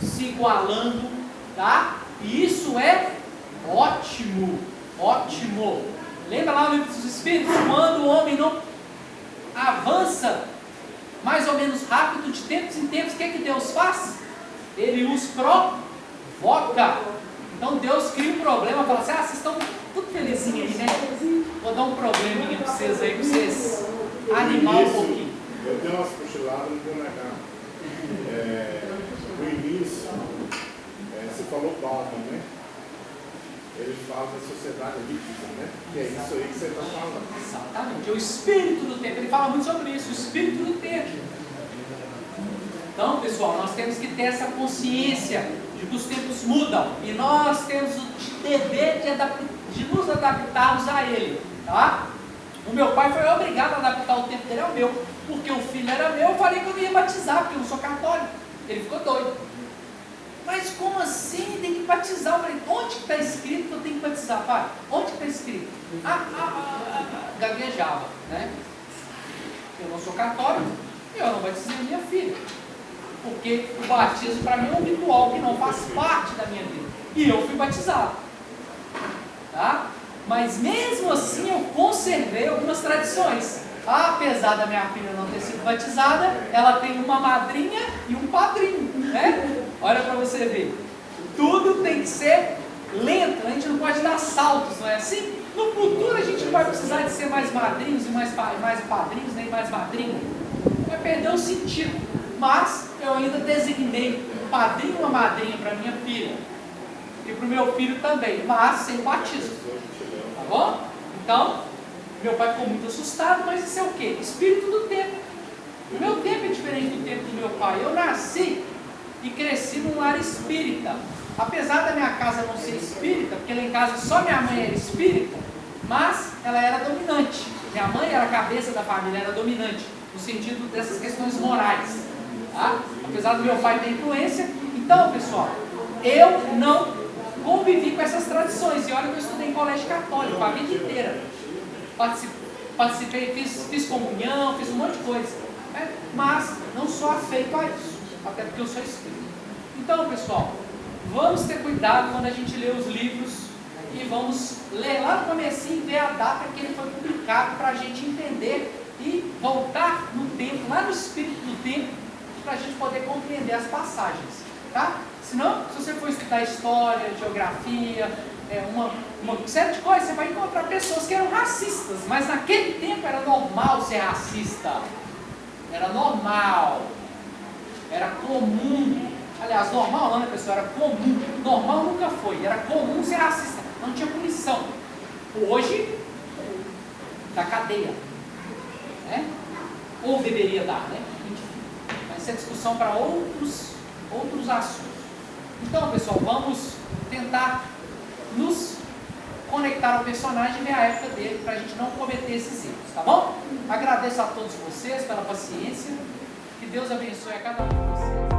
se igualando, tá? E isso é ótimo, ótimo. Lembra lá no livro dos Espíritos, quando o homem não avança mais ou menos rápido, de tempos em tempos, o que é que Deus faz? Ele os provoca. Então Deus cria um problema, fala assim, vocês estão tudo felizinho aí, né? Vou dar um probleminha para vocês aí, para vocês animar um pouquinho. Eu dei umas cochiladas, não vou negar. No início, você falou Bauman, né? Ele fala da sociedade líquida, né? Que é isso aí que você está falando. Exatamente, é o espírito do tempo. Ele fala muito sobre isso, o espírito do tempo. Então, pessoal, nós temos que ter essa consciência de que os tempos mudam e nós temos o dever de nos adaptarmos a ele, tá? O meu pai foi obrigado a adaptar o tempo dele ao meu, porque o filho era meu, eu falei que eu não ia batizar, porque eu não sou católico. Ele ficou doido. Mas como assim? Tem que batizar. Eu falei, onde que está escrito que eu tenho que batizar, pai? Onde que está escrito? Gaguejava, né? Eu não sou católico e eu não batizei a minha filha. Porque o batismo para mim é um ritual que não faz parte da minha vida. E eu fui batizado. Tá? Mas mesmo assim eu conservei algumas tradições. Apesar da minha filha não ter sido batizada, ela tem uma madrinha e um padrinho, né? Olha para você ver. Tudo tem que ser lento, a gente não pode dar saltos, não é assim? No futuro a gente não vai precisar de ser mais madrinhos e mais padrinhos, nem mais madrinha. Vai perder o sentido. Mas eu ainda designei um padrinho e uma madrinha para minha filha. E para o meu filho também, mas sem batismo. Tá bom? Então, meu pai ficou muito assustado, mas isso é o quê? Espírito do tempo. O meu tempo é diferente do tempo do meu pai. Eu nasci e cresci num lar espírita. Apesar da minha casa não ser espírita, porque lá em casa só minha mãe era espírita, mas ela era dominante. Minha mãe era a cabeça da família, era dominante, no sentido dessas questões morais. Tá? Apesar do meu pai ter influência. Então, pessoal, eu não convivi com essas tradições. E olha que eu estudei em colégio católico a vida inteira. Participei, fiz comunhão, fiz um monte de coisa. Né? Mas não sou afeito a isso, até porque eu sou espírita. Então, pessoal, vamos ter cuidado quando a gente lê os livros e vamos ler lá no comecinho e ver a data que ele foi publicado para a gente entender e voltar no tempo, lá no espírito do tempo, para a gente poder compreender as passagens, tá? Senão, se você for estudar história, geografia, uma série de coisas, você vai encontrar pessoas que eram racistas, mas naquele tempo era normal ser racista, era normal, era comum, aliás, normal não, né, pessoal, era comum, normal nunca foi, era comum ser racista, não tinha punição. Hoje, dá cadeia, né? Ou deveria dar, né? Mas isso é discussão para outros assuntos. Então, pessoal, vamos tentar nos conectar ao personagem e ver a época dele, para a gente não cometer esses erros, tá bom? Agradeço a todos vocês pela paciência, que Deus abençoe a cada um de vocês.